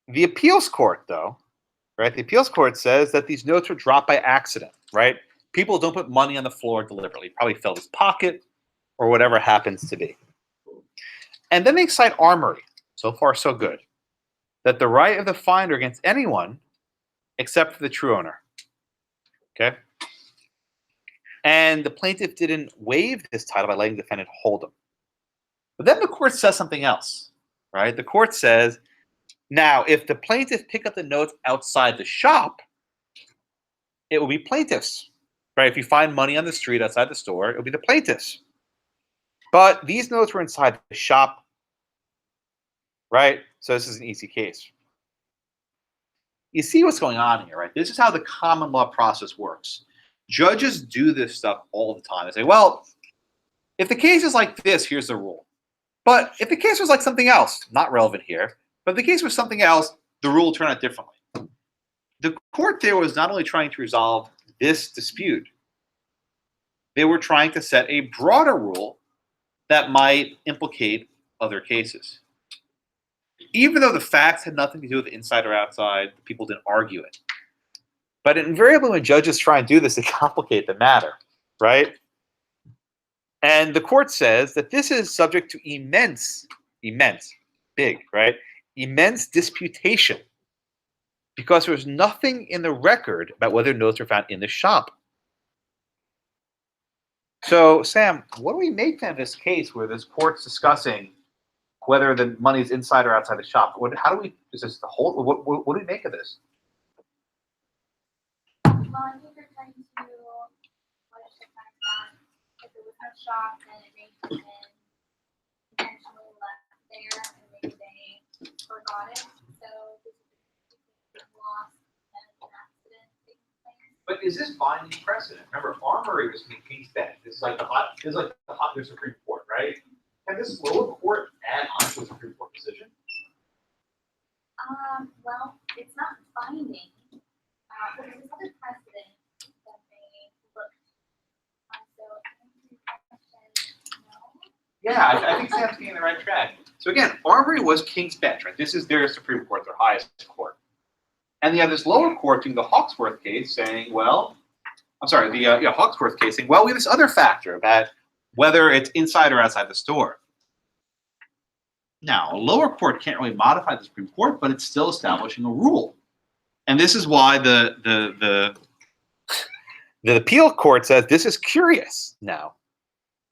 The appeals court, though, right? The appeals court says that these notes were dropped by accident, right? People don't put money on the floor deliberately. Probably fell his pocket or whatever it happens to be. And then they cite Armory. So far, so good. That the right of the finder against anyone except for the true owner. Okay? And the plaintiff didn't waive this title by letting the defendant hold him. But then the court says something else, right? The court says, now, if the plaintiff pick up the notes outside the shop, it will be plaintiff's, right? If you find money on the street outside the store, it will be the plaintiff's. But these notes were inside the shop, right? So this is an easy case. You see what's going on here, right? This is how the common law process works. Judges do this stuff all the time. They say, well, if the case is like this, here's the rule. But if the case was like something else, not relevant here, but if the case was something else, the rule will turn out differently. The court there was not only trying to resolve this dispute, they were trying to set a broader rule that might implicate other cases. Even though the facts had nothing to do with inside or outside, the people didn't argue it. But invariably, when judges try and do this, they complicate the matter, right? And the court says that this is subject to immense, big, right? Immense disputation, because there's nothing in the record about whether notes were found in the shop. So, Sam, what do we make then of this case where this court's discussing whether the money is inside or outside the shop? How do we? Is this the whole? What do we make of this? Well, I think they're trying to punish the fact that if it was no shop, then it may have been intentionally left there, and maybe they forgot it. So this is lost and an accident taking place. But is this binding precedent? Remember, Armory was King's Bench. This is like the hot Supreme Court, right? Can this lower court add on to a Supreme Court decision? Well, it's not binding. But there's other precedent that they looked. So I think the question, no. Yeah, I think Sam's getting the right track. So again, Armory was King's Bench, right? This is their Supreme Court, their highest court. And you have this lower court doing the Hawksworth case saying, well, I'm sorry, the Hawksworth case saying, well, we have this other factor about whether it's inside or outside the store. Now, a lower court can't really modify the Supreme Court, but it's still establishing a rule. And this is why the appeal court says this is curious now.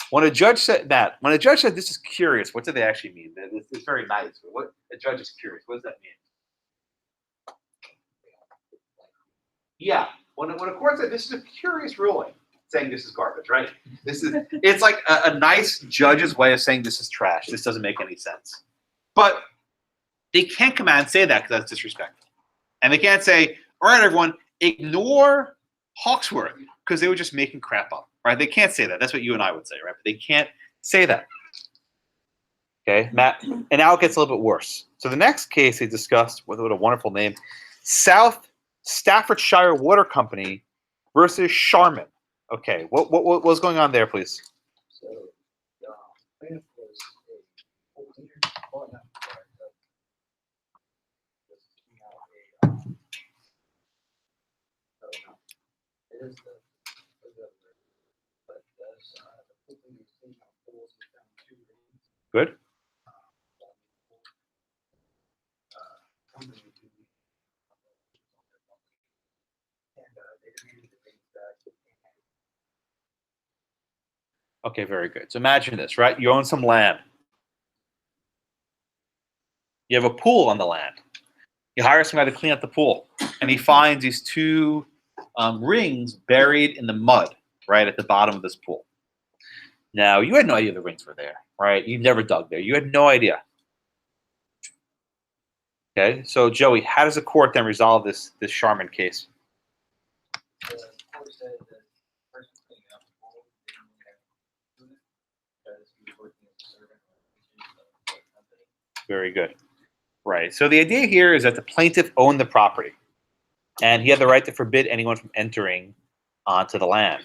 When a judge said this is curious, what do they actually mean? It's very nice. But what a judge is curious, what does that mean? Yeah. When a court said this is a curious ruling, saying this is garbage, right? It's like a nice judge's way of saying this is trash. This doesn't make any sense. But they can't come out and say that because that's disrespectful. And they can't say, all right, everyone, ignore Hawksworth because they were just making crap up, right? They can't say that. That's what you and I would say, right? But they can't say that. Okay, Matt, and now it gets a little bit worse. So the next case they discussed, with what a wonderful name, South Staffordshire Water Company versus Sharman. Okay, what was going on there, please? So, the plaintiff was a full leader, well, not sorry, but was taking out so, it is the, but does, the full leader was taking out pools and found 2 rings. Good. Company to be, and, they demanded the rings back. Okay, very good. So imagine this, right? You own some land. You have a pool on the land. You hire some guy to clean up the pool, and he finds these 2 rings buried in the mud right at the bottom of this pool. Now, you had no idea the rings were there, right? You never dug there. You had no idea. Okay, so Joey, how does the court then resolve this Sharman case? The court said that the person cleaning up the pool didn't have to do it because he was working as a servant or agent of the company. Very good. Right. So the idea here is that the plaintiff owned the property, and he had the right to forbid anyone from entering onto the land.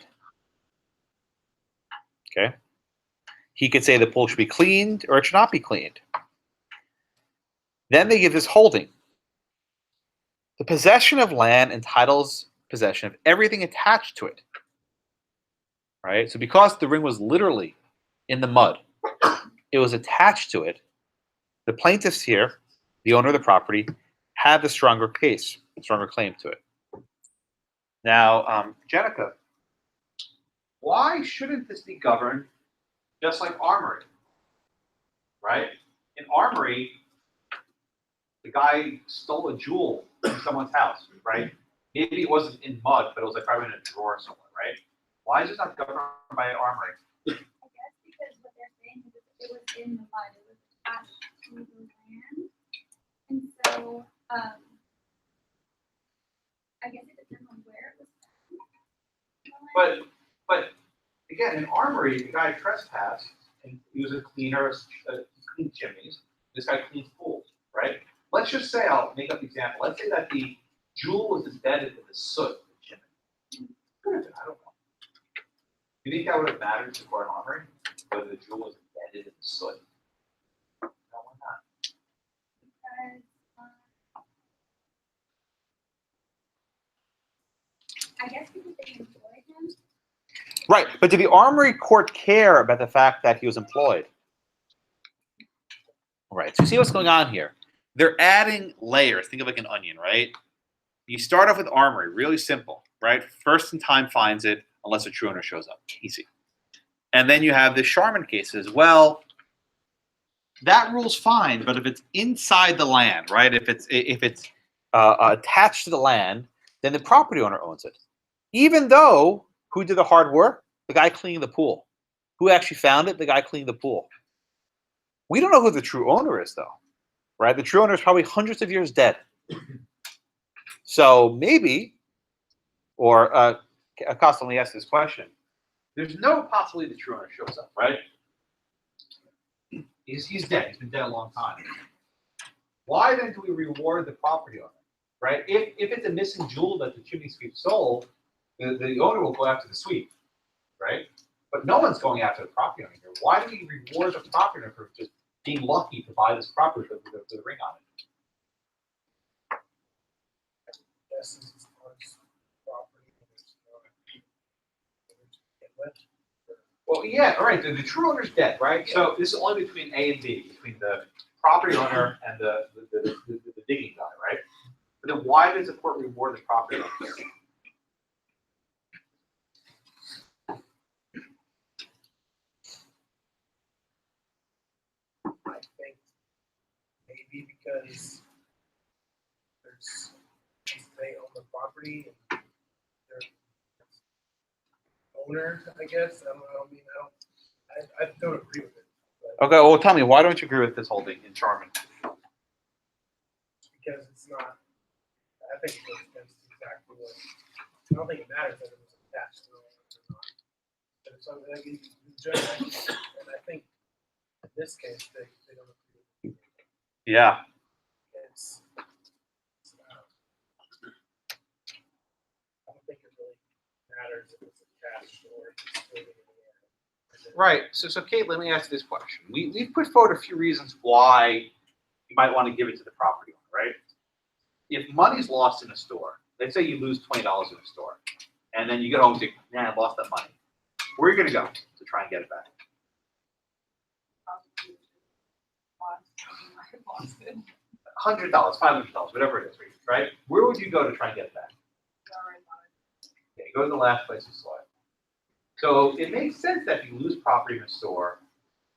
Okay. He could say the pool should be cleaned or it should not be cleaned. Then they give this holding. The possession of land entitles possession of everything attached to it. Right? So because the ring was literally in the mud, it was attached to it, the plaintiffs here, the owner of the property, have the stronger case, stronger claim to it. Now, Jenica, why shouldn't this be governed just like Armory? Right? In Armory, the guy stole a jewel from someone's house, right? Maybe it wasn't in mud, but it was like probably in a drawer somewhere, right? Why is this not governed by Armory? I guess because what they're saying is it was in the mud, it was attached to the land. And so, I guess it depends on where it was found. But again, in Armory, the guy trespassed and he was a cleaner, cleaned chimneys. This guy cleans pools, right? Let's just say, I'll make up the example. Let's say that the jewel was embedded in the soot of the chimney. Could have been, I don't know. Do you think that would have mattered to court Armory? Whether the jewel was embedded in the soot? No, why not? Because, I guess because they employed him. Right, but did the Armory court care about the fact that he was employed? Right, so you see what's going on here. They're adding layers. Think of like an onion, right? You start off with Armory, really simple, right? First in time finds it unless a true owner shows up. Easy. And then you have the Sharman cases. Well, that rule's fine, but if it's inside the land, right? If it's attached to the land, then the property owner owns it. Even though who did the hard work? The guy cleaning the pool. Who actually found it? The guy cleaning the pool. We don't know who the true owner is, though, right? The true owner is probably hundreds of years dead. So maybe, or Acosta, let me ask this question. There's no possibility the true owner shows up, right? He's dead. He's been dead a long time. Why then do we reward the property owner, right? If it's a missing jewel that the chimney sweep sold, the owner will go after the sweep, right? But no one's going after the property owner here. Why do we reward the property owner for just being lucky to buy this property with the ring on it? Yes, this is ours, property, Well, yeah, all right. The true owner's dead, right? Yeah. So this is only between A and B, between the property owner and the digging guy, right? But then why does the court reward the property owner here? I think maybe because they own the property and they're owner, I guess. I don't agree with it. Okay, well, tell me, why don't you agree with this holding in Sharman? Because it's not, I think it goes against exactly what, I don't think it matters that it was attached to the owner or not. But it's something that you judge, and I think In this case, they don't agree. Yeah. It's, I don't think it really matters if it's attached or it's floating in the air. Right. So Kate, let me ask you this question. We've put forward a few reasons why you might want to give it to the property owner, right? If money's lost in a store, let's say you lose $20 in a store, and then you get home and think, man, I lost that money. Where are you going to go to try and get it back? $100, $500, whatever it is, right? Where would you go to try and get it back? Okay, go to the last place you saw it. So it makes sense that if you lose property in a store,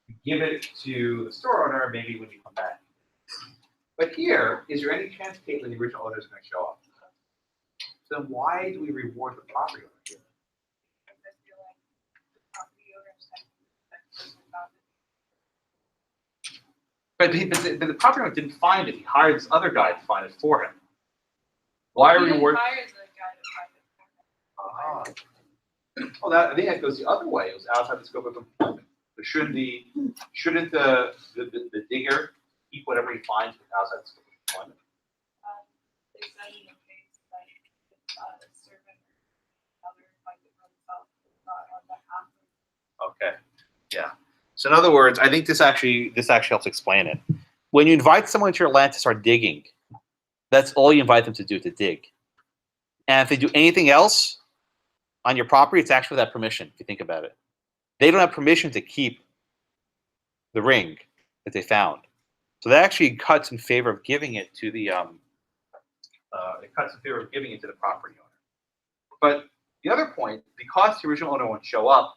you give it to the store owner maybe when you come back. But here, is there any chance, Caitlin, the original owner is going to show up? So then why do we reward the property owner here? But the property owner didn't find it. He hired this other guy to find it for him. Why are we rewarding? Well, I think that goes the other way. It was outside the scope of employment. But shouldn't the digger keep whatever he finds outside the scope of employment? They said in the case, like, a servant or other, like, on behalf of. Okay. Yeah. So in other words, I think this actually helps explain it. When you invite someone to your land to start digging, that's all you invite them to do, to dig. And if they do anything else on your property, it's actually that permission, if you think about it. They don't have permission to keep the ring that they found. So that actually cuts in favor of giving it to the property owner. But the other point, because the original owner won't show up,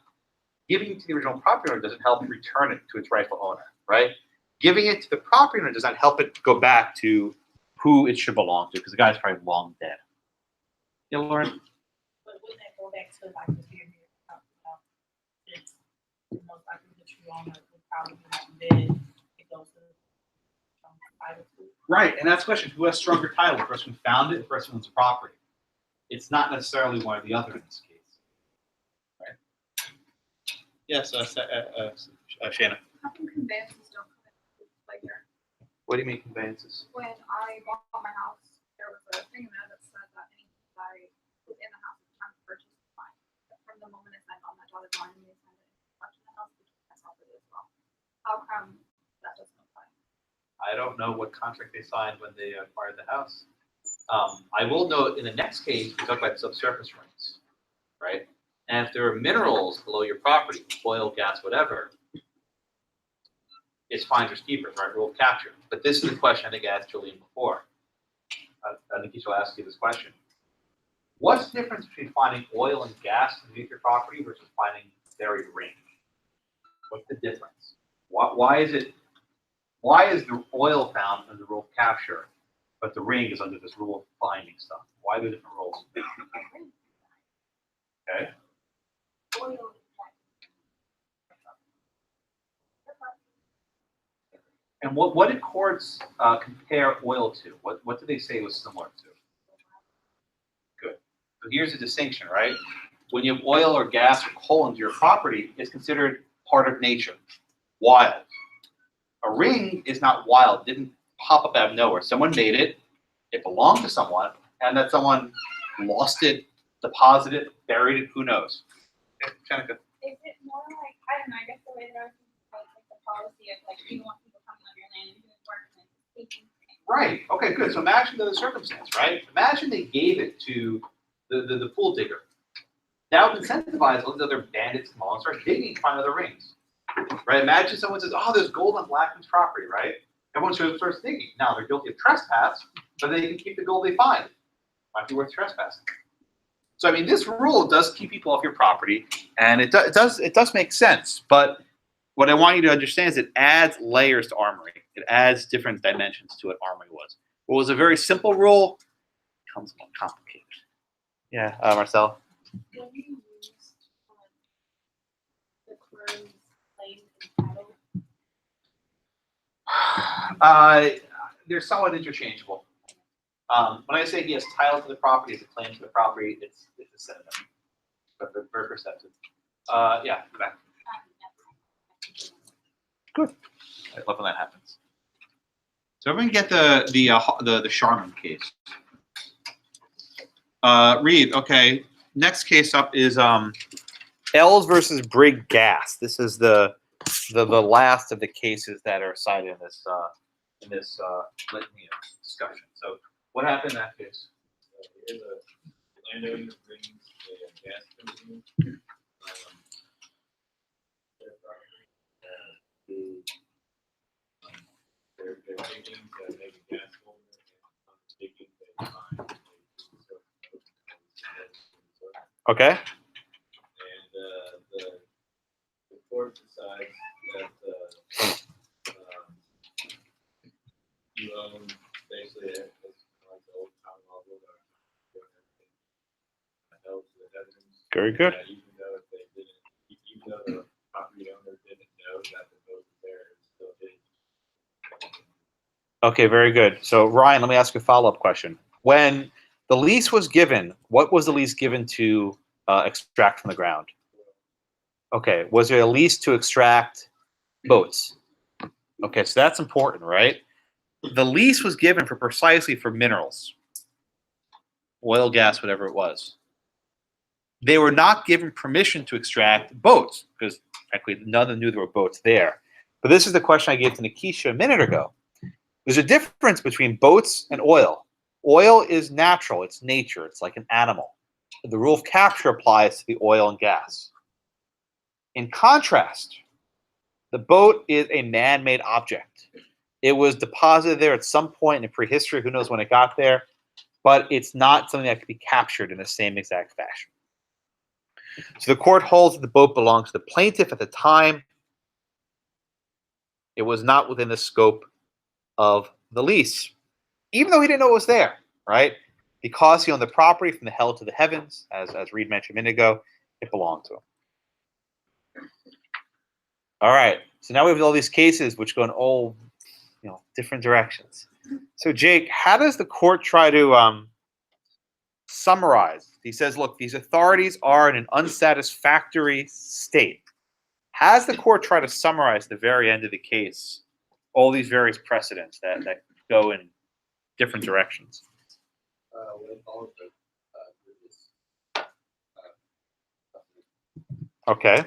giving it to the original property owner doesn't help return it to its rightful owner, right? Giving it to the property owner does not help it go back to who it should belong to, because the guy's probably long dead. Yeah, Lauren? But wouldn't that go back to like the theory we talked about? It's most likely the true owner would probably be dead. It goes to title to. Right, and that's the question. Who has stronger title? The person who found it, the person who owns the property. It's not necessarily one or the other in this case. Right? Yes, Shannon. How come conveyances don't come into play here? What do you mean conveyances? When I bought my house, there was a thing in there that said that anything that I was in the house at the time of purchase is mine. But from the moment it's signed on that dotted line, and they signed it in the house, which is my property as well. How come that doesn't apply? I don't know what contract they signed when they acquired the house. I will note in the next case, we talk about subsurface rights, right? And if there are minerals below your property, oil, gas, whatever, it's finders keepers, right? Rule of capture. But this is the question I think I asked Julian before. I think he shall ask you this question. What's the difference between finding oil and gas underneath your property versus finding buried ring? What's the difference? Why is the oil found under the rule of capture, but the ring is under this rule of finding stuff? Why are there different rules? Okay. Oil is And what did courts compare oil to? What did they say it was similar to? Good. So here's the distinction, right? When you have oil or gas or coal into your property, it's considered part of nature, wild. A ring is not wild, didn't pop up out of nowhere. Someone made it, it belonged to someone, and that someone lost it, deposited it, buried it, who knows? Okay, Jenica. it more like, I don't know, I guess the way that I was thinking about like the policy of like, you don't want people coming on your land and doing work and then taking things. Right. Okay, good. So imagine the circumstance, right? Imagine they gave it to the pool digger. That would incentivize all these other bandits come along and start digging to find other rings. Right? Imagine someone says, oh, there's gold on Blackman's property, right? Everyone starts digging. Now they're guilty of trespass, but they can keep the gold they find. Might be worth trespassing. So I mean, this rule does keep people off your property, and it does make sense. But what I want you to understand is it adds layers to Armory. It adds different dimensions to what Armory was. What was a very simple rule becomes more complicated. Yeah, Marcel. When you use the terms claim and title, They're somewhat interchangeable. When I say he has title to the property, it's a claim to the property, it's a synonym. But they're very perceptive. Yeah, go back. Good. I love when that happens. So everyone get the Sharman case. Reed. Okay. Next case up is Elwes versus Brigg Gas. This is the last of the cases that are cited in this litany of discussion. So what happened in that case? Here's a landowner brings a gas company. Their property. They're digging to make a gas holder. And digging, they find Okay. and the court decides that you own basically it's like the old town law rule that held to the evidence. Very good. Even though if they didn't, even though the property owner didn't know that the vote was there, it still did. Okay, very good. So Ryan, let me ask you a follow-up question. When the lease was given, what was the lease given to extract from the ground? Okay, was there a lease to extract boats? Okay, so that's important, right? The lease was given for precisely for minerals, oil, gas, whatever it was. They were not given permission to extract boats because, frankly, none of them knew there were boats there. But this is the question I gave to Nikisha a minute ago. There's a difference between boats and oil. Oil is natural. It's nature. It's like an animal. The rule of capture applies to the oil and gas. In contrast, the boat is a man-made object. It was deposited there at some point in prehistory. Who knows when it got there? But it's not something that can be captured in the same exact fashion. So the court holds that the boat belongs to the plaintiff at the time. It was not within the scope of the lease, even though he didn't know it was there, right? Because he owned the property from the hell to the heavens, as Reed mentioned a minute ago, it belonged to him. All right, so now we have all these cases which go in all, different directions. So Jake, how does the court try to summarize? He says, look, these authorities are in an unsatisfactory state. How does the court try to summarize the very end of the case, all these various precedents that go in different directions? What it follows the Okay.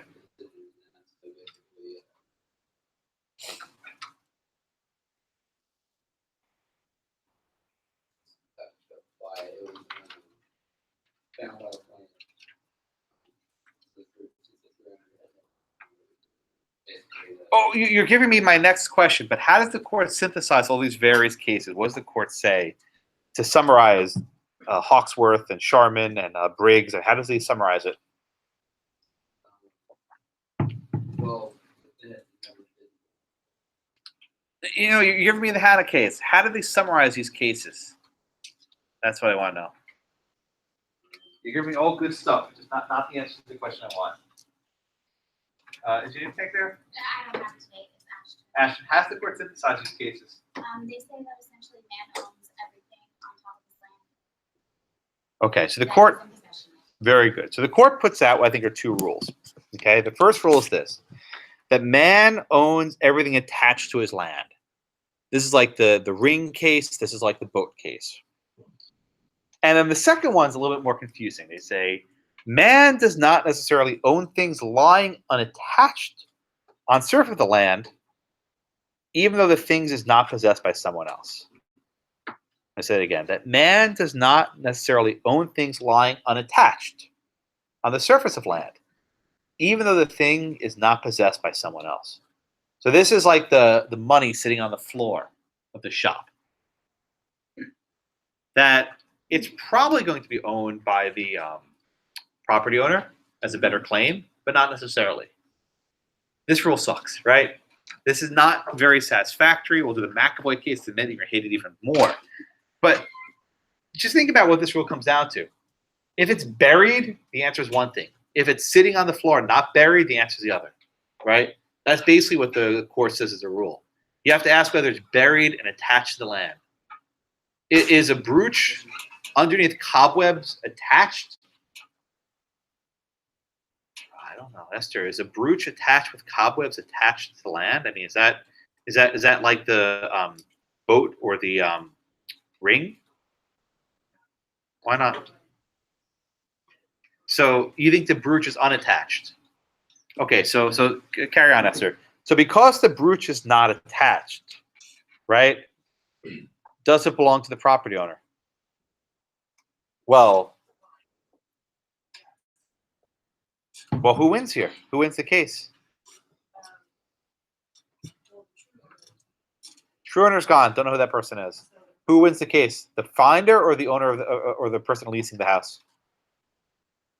Oh, you're giving me my next question, but how does the court synthesize all these various cases? What does the court say to summarize Hawksworth and Sharman and Briggs? And how does he summarize it? well, You're giving me the Hannah case. How do they summarize these cases? That's what I want to know. You're giving me all good stuff, just not the answer to the question I want. Is your name take there? I don't have to take, it's Ashton. Ashton, how does the court synthesize these cases? They say that essentially man owns everything on top of his land. Okay, so the That court, is in possession of. very good. So the court puts out what I think are two rules. Okay, the first rule is this, that man owns everything attached to his land. This is like the ring case. This is like the boat case. And then the second one's a little bit more confusing. They say, man does not necessarily own things lying unattached on surface of the land, even though the things is not possessed by someone else. I say it again, that man does not necessarily own things lying unattached on the surface of land, even though the thing is not possessed by someone else. So this is like the money sitting on the floor of the shop. That it's probably going to be owned by the property owner as a better claim, but not necessarily. This rule sucks, right? This is not very satisfactory. We'll do the McAvoy case to admit you're going to hate it even more. But just think about what this rule comes down to. If it's buried, the answer is one thing. If it's sitting on the floor, not buried, the answer is the other, right? That's basically what the court says is a rule. You have to ask whether it's buried and attached to the land. Is a brooch underneath cobwebs attached? I don't don't know, Esther. Is a brooch attached with cobwebs attached to the land? I mean, is that like the boat or the ring? Why not? So you think the brooch is unattached? Okay, so carry on, Esther. So because the brooch is not attached, right? Does it belong to the property owner? Well, who wins here? Who wins the case? True owner's gone. Don't know who that person is. Who wins the case? The finder or the owner of or the person leasing the house?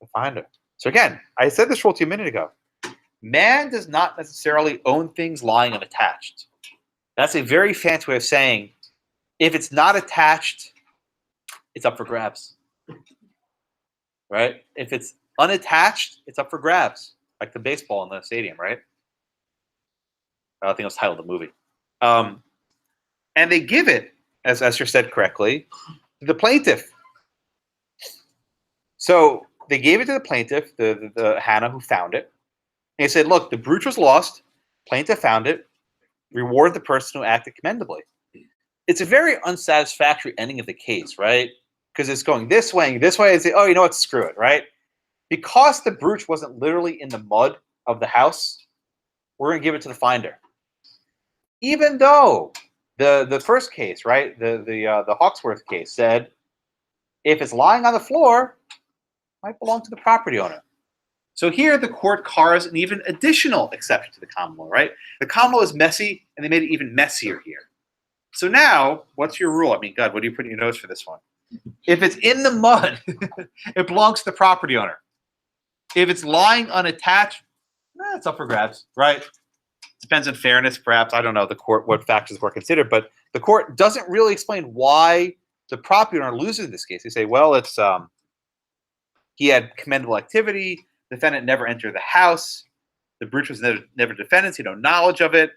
The finder. So again, I said this rule to you a minute ago. Man does not necessarily own things lying unattached. That's a very fancy way of saying if it's not attached, it's up for grabs. Right? If it's unattached, it's up for grabs. Like the baseball in the stadium, right? I think it was titled the movie. And they give it, as Esther said correctly, to the plaintiff. So they gave it to the plaintiff, the Hannah who found it. And they said, look, the brooch was lost. Plaintiff found it. Reward the person who acted commendably. It's a very unsatisfactory ending of the case, right? Because it's going this way and this way. And say, oh, you know what? Screw it, right? Because the brooch wasn't literally in the mud of the house, we're going to give it to the finder. Even though the first case, right, the Hawksworth case said, if it's lying on the floor, it might belong to the property owner. So here the court carves an even additional exception to the common law, right? The common law is messy, and they made it even messier here. So now, what's your rule? I mean, God, what do you put in your notes for this one? If it's in the mud, it belongs to the property owner. If it's lying unattached, it's up for grabs, right? Depends on fairness, perhaps. I don't know the court what factors were considered, but the court doesn't really explain why the property owner loses in this case. They say, well, it's he had commendable activity. The defendant never entered the house. The breach was never defendant's. He had no knowledge of it.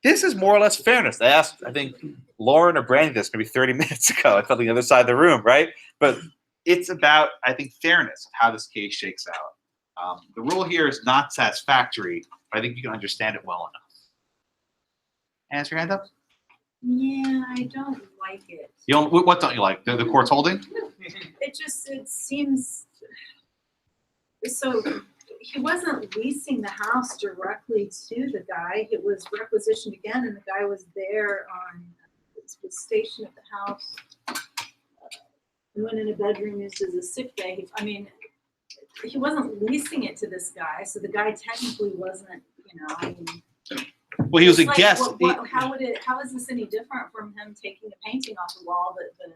This is more or less fairness. I asked, I think, Lauren or Brandy this maybe 30 minutes ago. I felt on the other side of the room, right? But it's about, I think, fairness of how this case shakes out. The rule here is not satisfactory, but I think you can understand it well enough. Hands your hand up. Yeah, I don't like it. You don't, what don't you like? The court's holding? It seems so. He wasn't leasing the house directly to the guy. It was requisitioned again, and the guy was there was stationed at the house. He went in a bedroom used as a sick bay. I mean, he wasn't leasing it to this guy, so the guy technically wasn't. I mean. Well, he was a like, guest. How is this any different from him taking a painting off the wall that the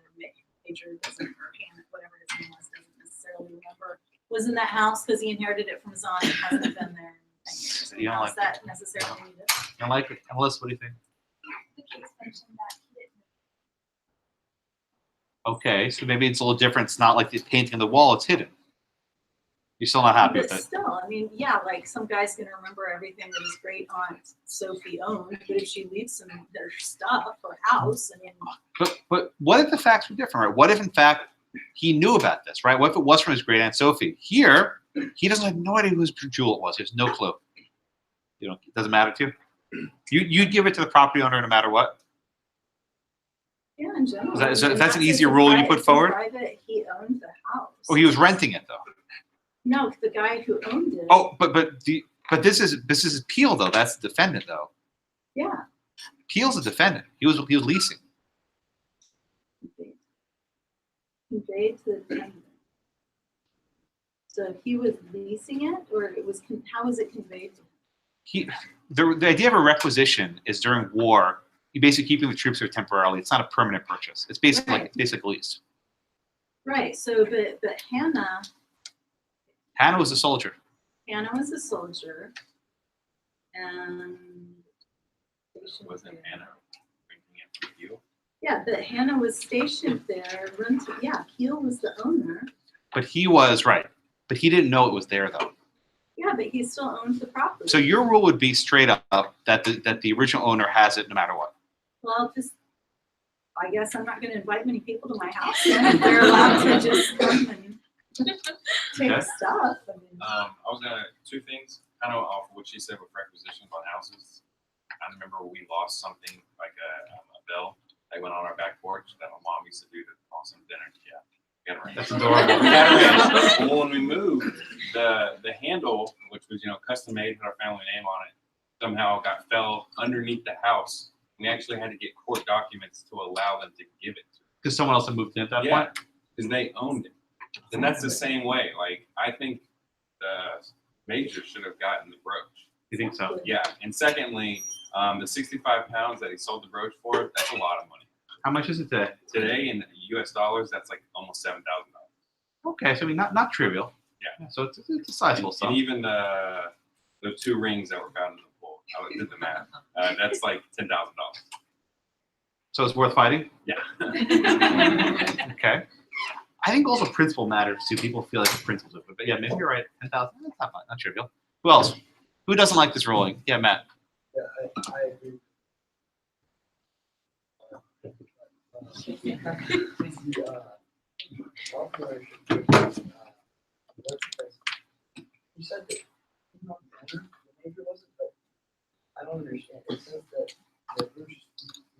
major doesn't, or whatever his name was, doesn't necessarily remember, was in that house because he inherited it from his aunt and hasn't been there in 10 years. You don't How's like that necessarily any different? You don't like it? Melissa, what do you think? The case mentioned that he didn't. Okay, so maybe it's a little different. It's not like the painting on the wall, it's hidden. You're still not happy But with it. still, I mean, yeah, like some guy's gonna remember everything that his great aunt Sophie owned, but if she leaves some their stuff or house, I mean, But what if the facts were different, right? What if, in fact, he knew about this, right? What if it was from his great aunt Sophie? Here, he doesn't have no idea whose jewel it was. He has no clue. It doesn't matter to you. You'd give it to the property owner no matter what. yeah, in general. Is that- I mean, that's an it's easier a rule you private- put it's a forward? Private, he owned the house. Oh, he was renting it though. No, the guy who owned it. Oh, but this is Peel though. That's the defendant though. Yeah. Peel's the defendant. He was leasing. Conveyed to the tenant. So he was leasing it, or it was how was it conveyed to him? The idea of a requisition is during war. You basically keeping the troops there temporarily. It's not a permanent purchase. It's basically Right. like basically lease. Right. So, but Hannah was a soldier. Hannah was a soldier, and Wasn't Anna renting it for you? yeah, but Hannah was stationed there. Yeah, Peel was the owner. But he was right. But he didn't know it was there though. Yeah, but he still owns the property. So your rule would be straight up that the original owner has it no matter what. Well, I guess I'm not going to invite many people to my house. They're allowed to just come and Take Okay. stuff. I mean, I was gonna, two things, kind of off of what she said with requisitions on houses. I remember we lost something like a bill that went on our back porch that my mom used to do to awesome dinner. Yeah. We got a ring. That's adorable. We got a ring. Well, when we moved, the handle, which was, custom made, had our family name on it, somehow fell underneath the house. We actually had to get court documents to allow them to give it to us. Because someone else had moved in at that Yeah, point? because they owned it. And that's the same way. Like, I think the major should have gotten the brooch. You think so? Yeah. And secondly, the 65 pounds that he sold the brooch for, that's a lot of money. How much is it today? Today in US dollars, that's like almost $7,000. Okay, so I mean, not trivial. Yeah. So it's a sizable And sum. even the 2 rings that were found in the pool, I did the math. That's like $10,000. So it's worth fighting? Yeah. Okay. I think also principle matters too. People feel like the principle's open. But yeah, maybe you're right. 10,000, that's not trivial. Who else? Who doesn't like this ruling? Yeah, Matt. Yeah, I agree. You said that the major wasn't, but I don't understand. It says that the roof,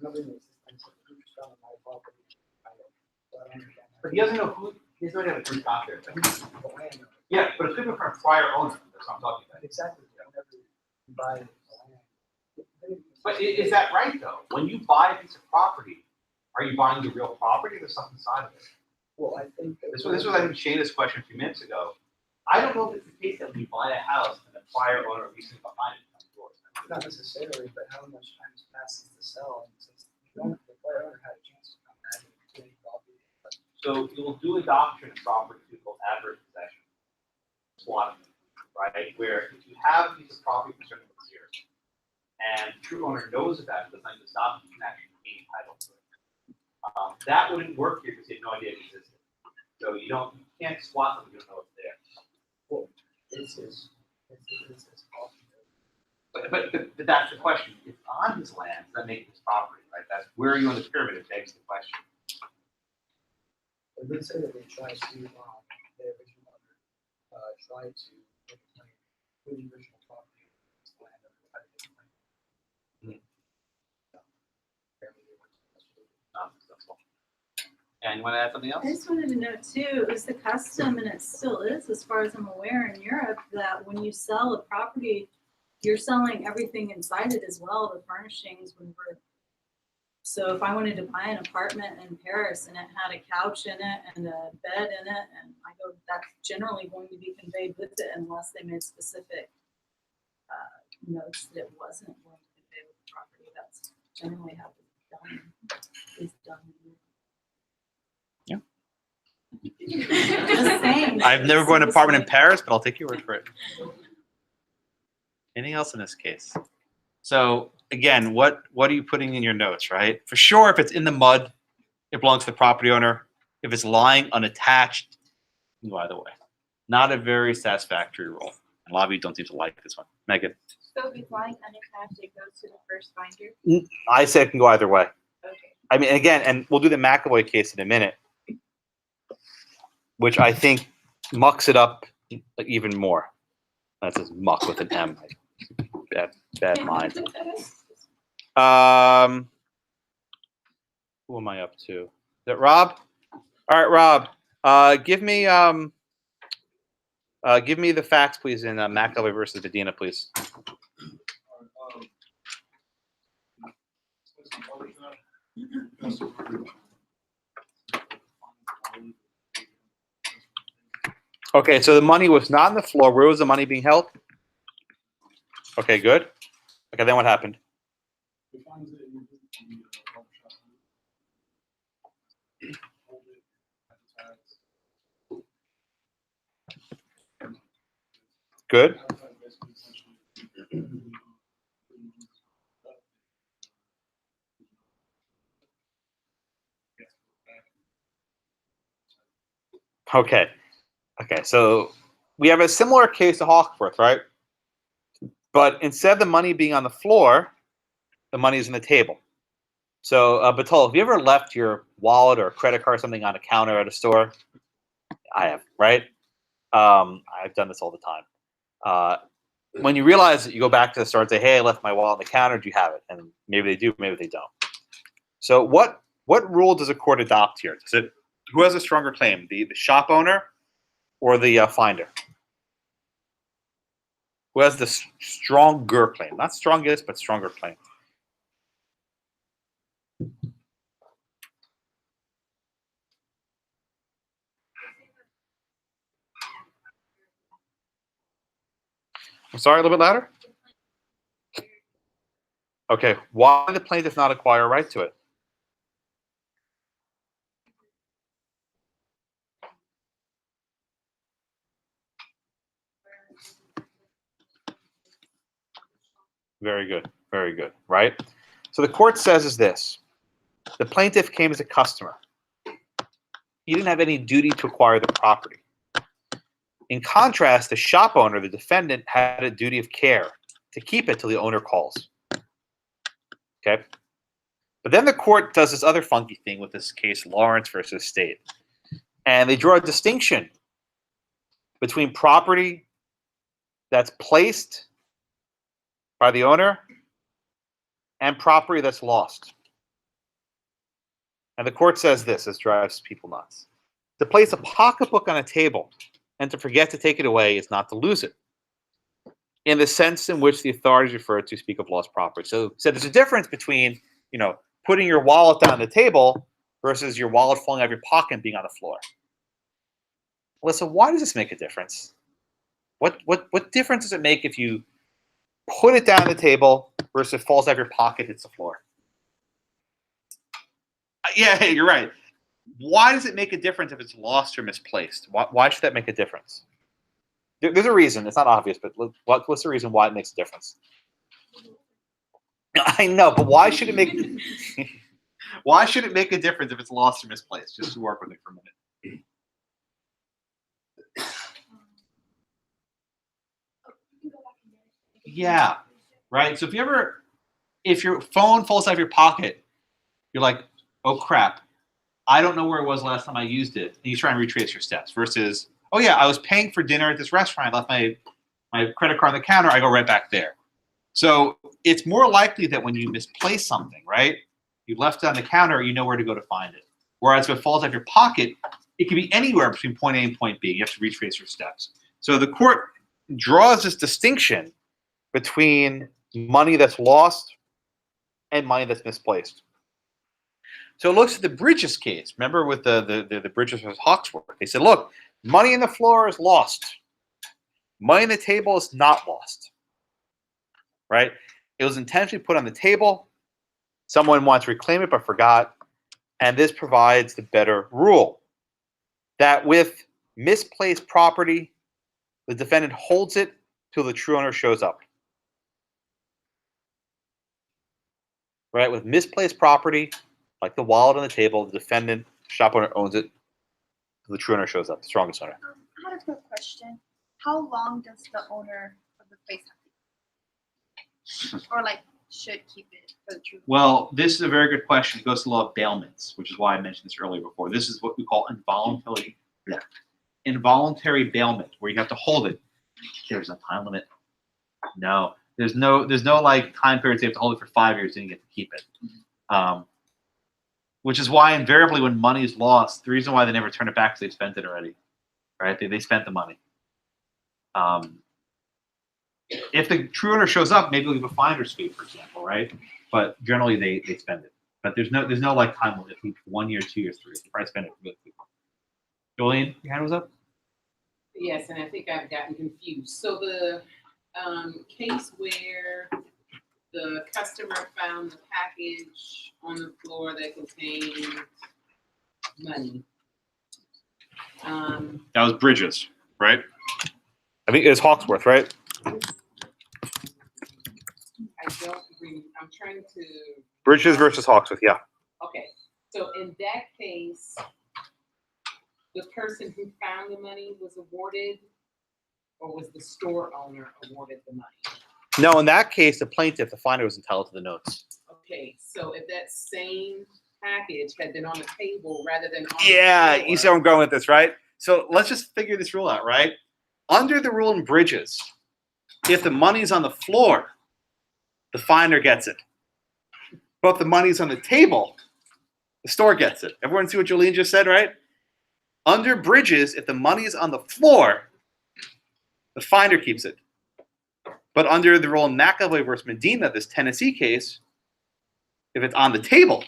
nobody makes this, the roof's on my property. I don't understand. But he doesn't know who. He doesn't have a proof out there. The landowner. Yeah, but it's different from prior owner. That's what I'm talking about. Exactly. Whenever you buy the land. But is that right though? When you buy a piece of property, are you buying the real property or there's something inside of it? Well, I think that. This was I think Shayna's question a few minutes ago. I don't know if it's the case that when you buy a house and the prior owner leases behind it comes yours. Not necessarily, but how much time has passed since the sell, and since the prior owner had a chance to come back and clean property. So you'll do a doctrine of property called adverse possession. Squatting, right? Where if you have a piece of property for certain number of years, and the true owner knows about it, doesn't like to stop you from actually being entitled to it. That wouldn't work here because you have no idea it existed. So you can't squat something you don't know it's there. Well, it's his property. But that's the question. It's on his land, does that make it his property, right? That's where are you on the pyramid? It begs the question. It did say that they tried to, the original owner, tried to make a claim for the original property. This land that they had to make a claim. Apparently they weren't successful. Not successful. And you want to add something else? I just wanted to know too, it was the custom, and it still is, as far as I'm aware, in Europe, that when you sell a property, you're selling everything inside it as well, the furnishings. So if I wanted to buy an apartment in Paris and it had a couch in it and a bed in it, and that's generally going to be conveyed with it unless they made specific notes that it wasn't going to convey with the property. That's generally how it's done. Just saying. I've never bought an apartment in Paris, but I'll take your word for it. Anything else in this case? So again, what are you putting in your notes, right? For sure, if it's in the mud, it belongs to the property owner. If it's lying unattached, you go either way. Not a very satisfactory rule. And a lot of you don't seem to like this one. Megan? So if it's lying unattached, it goes to the first binder? I said it can go either way. Okay. I mean, again, and we'll do the McAvoy case in a minute, which I think mucks it up even more. That says muck with an M. Bad mind. Who am I up to? Is it Rob? All right, Rob. Give me the facts, please, in McAvoy versus Medina, please. Okay, so the money was not on the floor. Where was the money being held? Okay, good. Okay, then what happened? He finds it in the barber shop. Hold it at the tags. Good. Okay. Okay, so we have a similar case to Hawkworth, right? But instead of the money being on the floor, the money is in the table. So, Batul, have you ever left your wallet or credit card or something on a counter at a store? I have, right? I've done this all the time. When you realize that, you go back to the store and say, "Hey, I left my wallet on the counter. Do you have it?" And maybe they do, maybe they don't. So what rule does a court adopt here? Does it, who has a stronger claim, the shop owner or the finder? Who has the stronger claim? Not strongest, but stronger claim. I'm sorry, a little bit louder? Okay, why did the plaintiff not acquire a right to it? Very good, right? So the court says is this: the plaintiff came as a customer. He didn't have any duty to acquire the property. In contrast, the shop owner, the defendant, had a duty of care to keep it till the owner calls. Okay? But then the court does this other funky thing with this case, Lawrence versus State. And they draw a distinction between property that's placed by the owner and property that's lost. And the court says this drives people nuts. To place a pocketbook on a table and to forget to take it away is not to lose it, in the sense in which the authorities refer to speak of lost property. So there's a difference between, putting your wallet down on the table versus your wallet falling out of your pocket and being on the floor. Alyssa, why does this make a difference? What difference does it make if you put it down on the table versus it falls out of your pocket, hits the floor? Yeah, you're right. Why does it make a difference if it's lost or misplaced? Why should that make a difference? There's a reason. It's not obvious, but what's the reason why it makes a difference? I know, but why should it make why should it make a difference if it's lost or misplaced? Just work with me for a minute. Yeah, right. So if your phone falls out of your pocket, you're like, "Oh crap, I don't know where it was last time I used it." And you try and retrace your steps. Versus, "Oh yeah, I was paying for dinner at this restaurant. I left my credit card on the counter. I go right back there." So it's more likely that when you misplace something, right, you left it on the counter, you know where to go to find it. Whereas if it falls out of your pocket, it can be anywhere between point A and point B. You have to retrace your steps. So the court draws this distinction between money that's lost and money that's misplaced. So it looks at the Bridges case. Remember with the Bridges versus Hawksworth? They said, look, money in the floor is lost. Money on the table is not lost. Right? It was intentionally put on the table. Someone wants to reclaim it but forgot. And this provides the better rule that with misplaced property, the defendant holds it till the true owner shows up. Right? With misplaced property, like the wallet on the table, the defendant, shop owner owns it till the true owner shows up, the strongest owner. I had a quick question. How long does the owner of the place have to or should keep it for the truth? Well, this is a very good question. It goes to the law of bailments, which is why I mentioned this earlier before. This is what we call involuntary bailment, where you have to hold it. There's no time limit. No, there's no time period. You have to hold it for 5 years, then you get to keep it. Which is why invariably when money is lost, the reason why they never turn it back is they've spent it already, right? They spent the money. If the true owner shows up, maybe we'll give a finder's fee, for example, right? But generally they spend it. But there's no time limit. 1 year, 2 years, 3 years. They probably spend it really quickly. Julian, your hand was up? Yes, and I think I've gotten confused. So the case where the customer found the package on the floor that contained money. That was Bridges, right? I think it was Hawksworth, right? I don't agree. I'm trying to. Bridges versus Hawksworth, yeah. Okay, so in that case, the person who found the money was awarded, or was the store owner awarded the money? No, in that case, the plaintiff, the finder, was entitled to the notes. Okay, so if that same package had been on the table rather than on Yeah, the floor, you see where I'm going with this, right? So let's just figure this rule out, right? Under the rule in Bridges, if the money's on the floor, the finder gets it. But if the money's on the table, the store gets it. Everyone see what Jolene just said, right? Under Bridges, if the money is on the floor, the finder keeps it. But under the rule in McAvoy versus Medina, this Tennessee case, if it's on the table,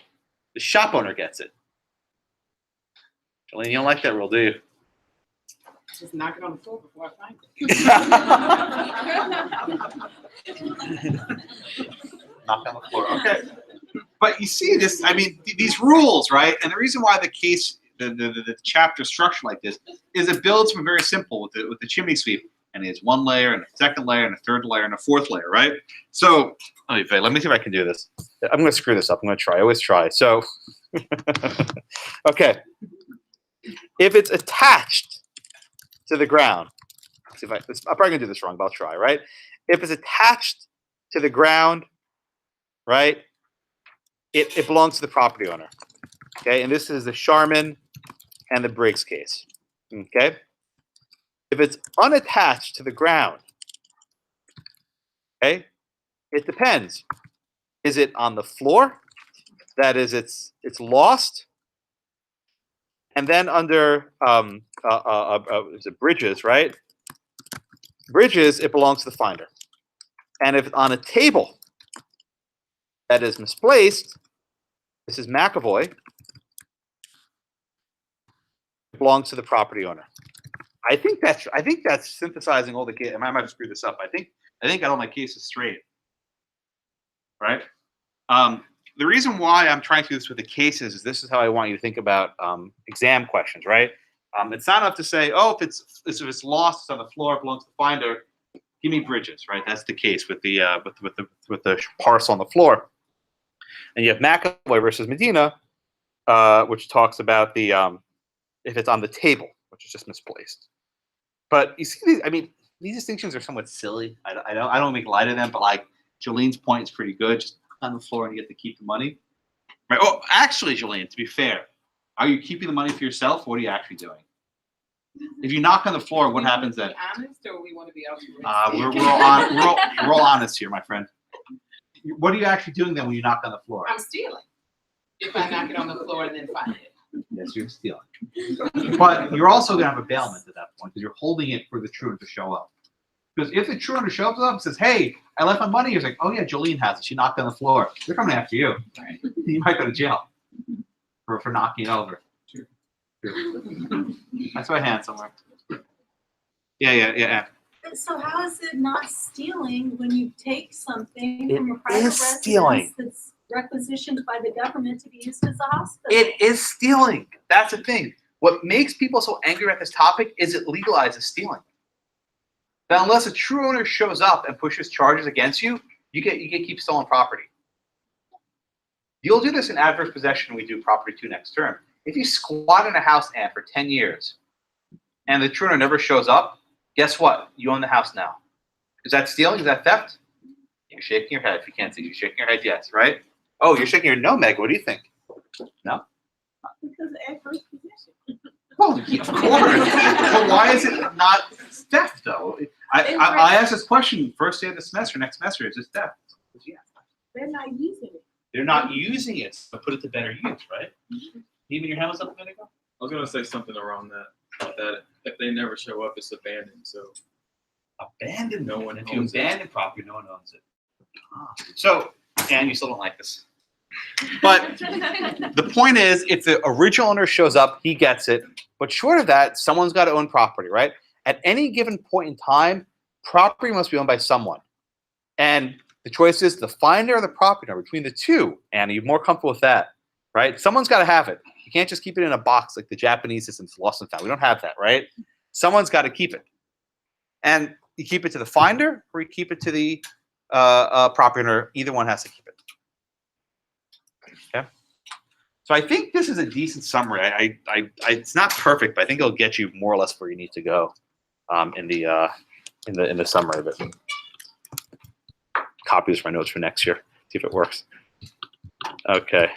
the shop owner gets it. Jolene, you don't like that rule, do you? Just knock it on the floor before I find it. Knock on the floor. Okay. But you see this, I mean, these rules, right? And the reason why the case, the chapter structure like this is it builds from very simple with the chimney sweep. And it's one layer and a second layer and a third layer and a fourth layer, right? So, let me see if I can do this. I'm going to screw this up. I'm going to try. I always try. So, okay. If it's attached to the ground, see if I'm probably going to do this wrong, but I'll try, right? If it's attached to the ground, right, it belongs to the property owner. Okay, and this is the Sharman and the Briggs case. Okay. If it's unattached to the ground, okay, it depends. Is it on the floor? That is, it's lost. And then under is it Bridges, right? Bridges, it belongs to the finder. And if it's on a table that is misplaced, this is McAvoy, it belongs to the property owner. I think that's synthesizing all the cases. I might have screwed this up. I think I got all my cases straight. Right? The reason why I'm trying to do this with the cases is this is how I want you to think about exam questions, right? It's not enough to say, oh, if it's lost, it's on the floor, it belongs to the finder. Give me Bridges, right? That's the case with the parcel on the floor. And you have McAvoy versus Medina, which talks about the if it's on the table, which is just misplaced. But you see, these distinctions are somewhat silly. I don't make light of them, but like Jolene's point is pretty good. Just on the floor and you get to keep the money. Right? Oh, actually, Jolene, to be fair, are you keeping the money for yourself? Or what are you actually doing? If you knock on the floor, what happens then? Honest, or we want to be altruistic? We're all honest here, my friend. What are you actually doing then when you knock on the floor? I'm stealing. If I knock it on the floor and then find it. Yes, you're stealing. But you're also going to have a bailment at that point because you're holding it for the truant to show up. Because if the truant shows up and says, hey, I left my money, you're like, oh yeah, Jolene has it. She knocked on the floor. They're coming after you. Right. You might go to jail for knocking it over. Sure. That's my hand somewhere. Yeah. So how is it not stealing when you take something It from a private is stealing. residence that's requisitioned by the government to be used as a hospital? It is stealing. That's the thing. What makes people so angry at this topic is it legalizes stealing. That unless a true owner shows up and pushes charges against you, you get keep stolen property. You'll do this in adverse possession when we do property 2 next term. If you squat in a house for 10 years and the true owner never shows up, guess what? You own the house now. Is that stealing? Is that theft? You're shaking your head. If you can't see, you're shaking your head yes, right? Oh, you're shaking your no, Meg. What do you think? No? Because of adverse possession. Well, yeah, of course. But why is it not theft, though? I asked this question first day of the semester, next semester. Is this theft? Yeah. They're not using it. They're not using it, so put it to better use, right? Even your hand was up a minute ago? I was gonna say something around that if they never show up, it's abandoned. So Abandoned? No one If you owns it. abandon property, no one owns it. So, and you still don't like this. But the point is, if the original owner shows up, he gets it. But short of that, someone's got to own property, right? At any given point in time, property must be owned by someone. And the choice is the finder or the property owner. Between the two, Anna, you're more comfortable with that, right? Someone's got to have it. You can't just keep it in a box like the Japanese system's lost and found. We don't have that, right? Someone's got to keep it. And you keep it to the finder or you keep it to the property owner. Either one has to keep it. Okay. So I think this is a decent summary. It's not perfect, but I think it'll get you more or less where you need to go in the summary of it. Copy this for my notes for next year. See if it works. Okay.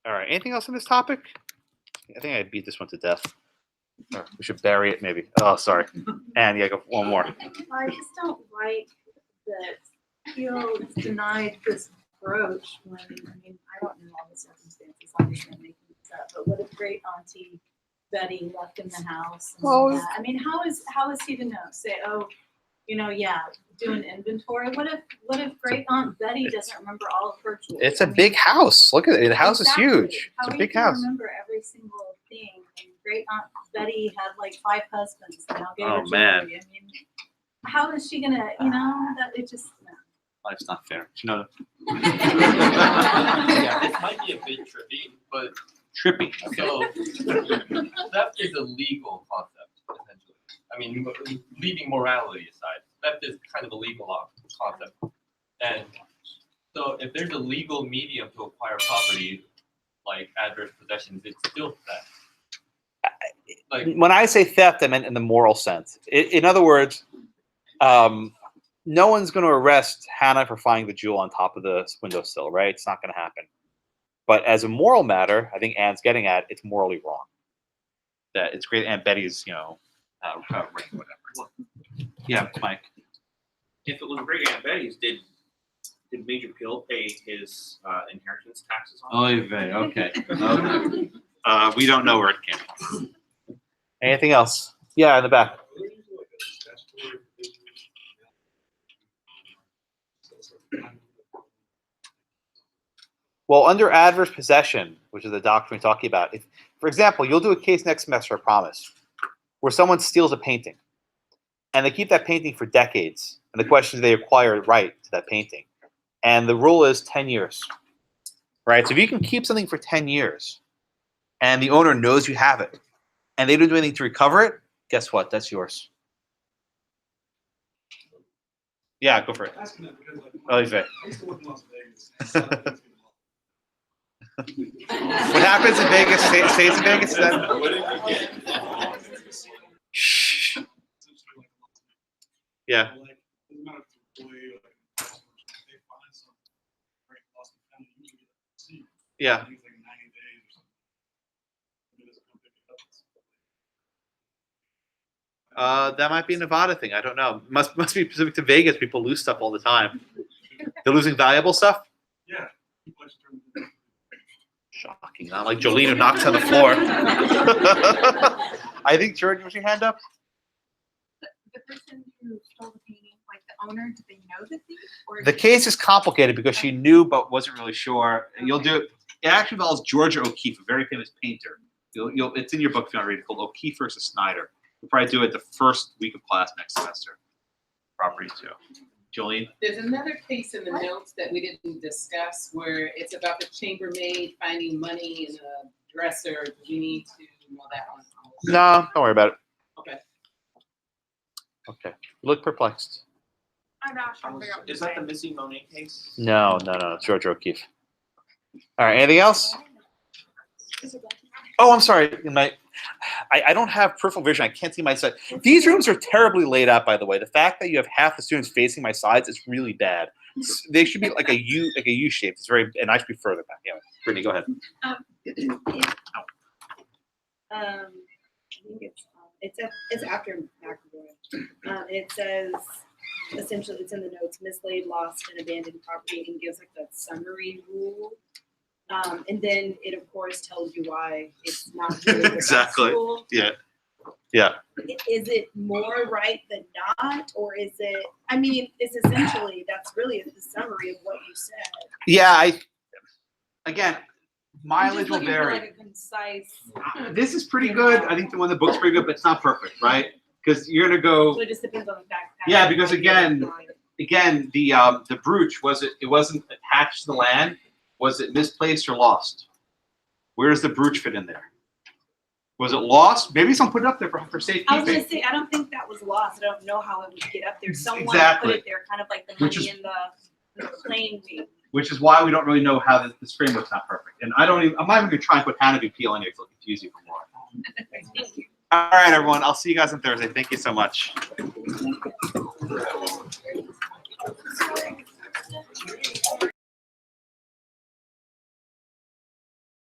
All right. Anything else on this topic? I think I beat this one to death. Or we should bury it, maybe. Oh, sorry. And yeah, go one more. I just don't like that Keel denied this brooch when, I mean, I don't know all the circumstances, obviously I'm making this up, but what if great auntie Betty left in the house? And all Well, that? I mean, how is he to know? Say, oh, you know, yeah, do an inventory. What if great aunt Betty doesn't remember all of her jewelry? It's a big house. Look at it. The house is huge. How It's a are big you gonna house. remember every single thing? And great aunt Betty had like 5 husbands and now gave her Oh, jewelry. man. I mean, how is she gonna, you know, that it just, no. Life's not fair. You know, Yeah, this might be a bit trippy, but trippy. so theft is a legal concept, essentially. I mean, leaving morality aside, theft is kind of a legal concept. And so if there's a legal medium to acquire property, like adverse possessions, it's still theft. Like, When I say theft, I meant in the moral sense. In other words, no one's going to arrest Hannah for finding the jewel on top of the windowsill, right? It's not going to happen. But as a moral matter, I think Anne's getting at it's morally wrong. That it's great Aunt Betty's, ring, whatever. Yeah, Mike. If it was Brigg Aunt Betty's, did Major Pill pay his inheritance taxes on? Oh, okay. We don't know where it came from. Anything else? Yeah, in the back. Well, under adverse possession, which is the doctrine we're talking about, if, for example, you'll do a case next semester, I promise, where someone steals a painting, and they keep that painting for decades, and the question is they acquire a right to that painting, and the rule is 10 years, right? So if you can keep something for 10 years, and the owner knows you have it, and they don't do anything to recover it, guess what? That's yours. Yeah, go for it. Oh, he's right. What happens in Vegas stays in Vegas then? Shh. Yeah. Yeah. That might be a Nevada thing. I don't know. Must be specific to Vegas. People lose stuff all the time. They're losing valuable stuff. Yeah. Shocking. Not like Jolene who knocks on the floor. I think Jordan, was your hand up? The person who stole the painting, like the owner, did they know the thief? Or The case is complicated because she knew but wasn't really sure. And you'll do it. It actually involves Georgia O'Keeffe, a very famous painter. It's in your book if you want to read it, called O'Keeffe versus Snyder. We'll probably do it the first week of class next semester. Property too. Jolene? There's another case in the notes that we didn't discuss where it's about the chambermaid finding money in a dresser. Do we need to know that one? No, don't worry about it. Okay. Okay. You look perplexed. I'm not trying to figure out what Is you're that the saying. Missy Monet case? No. It's Georgia O'Keeffe. All right. Anything else? Oh, I'm sorry. I don't have peripheral vision. I can't see my side. These rooms are terribly laid out, by the way. The fact that you have half the students facing my sides is really bad. They should be like a U shape. It's very, and I should be further back. Anyway, Brittany, go ahead. I think it's after McAvoy. It says essentially it's in the notes: mislaid, lost, and abandoned property, and gives like a summary rule. And then it of course tells you why it's not really the best Exactly. rule. Yeah. Is it more right than not, or is it? I mean, it's essentially that's really the summary of what you said. Yeah. Again, I'm mileage just will looking for vary. like a concise. This is pretty good. I think the one the book's pretty good, but it's not perfect, right? Because you're gonna go. So it just depends on the fact. Yeah, because again, the brooch it wasn't attached to the land. Was it misplaced or lost? Where does the brooch fit in there? Was it lost? Maybe someone put it up there for safekeeping. I was gonna say I don't think that was lost. I don't know how it would get up there. Someone Exactly. put it there, kind of like the Which money is- in the plane wheel. Which is why we don't really know how this framework's not perfect. And I'm not even gonna try and put Hannah v. Peel in here, it'll confuse you for more. All right, everyone. I'll see you guys on Thursday. Thank you so much.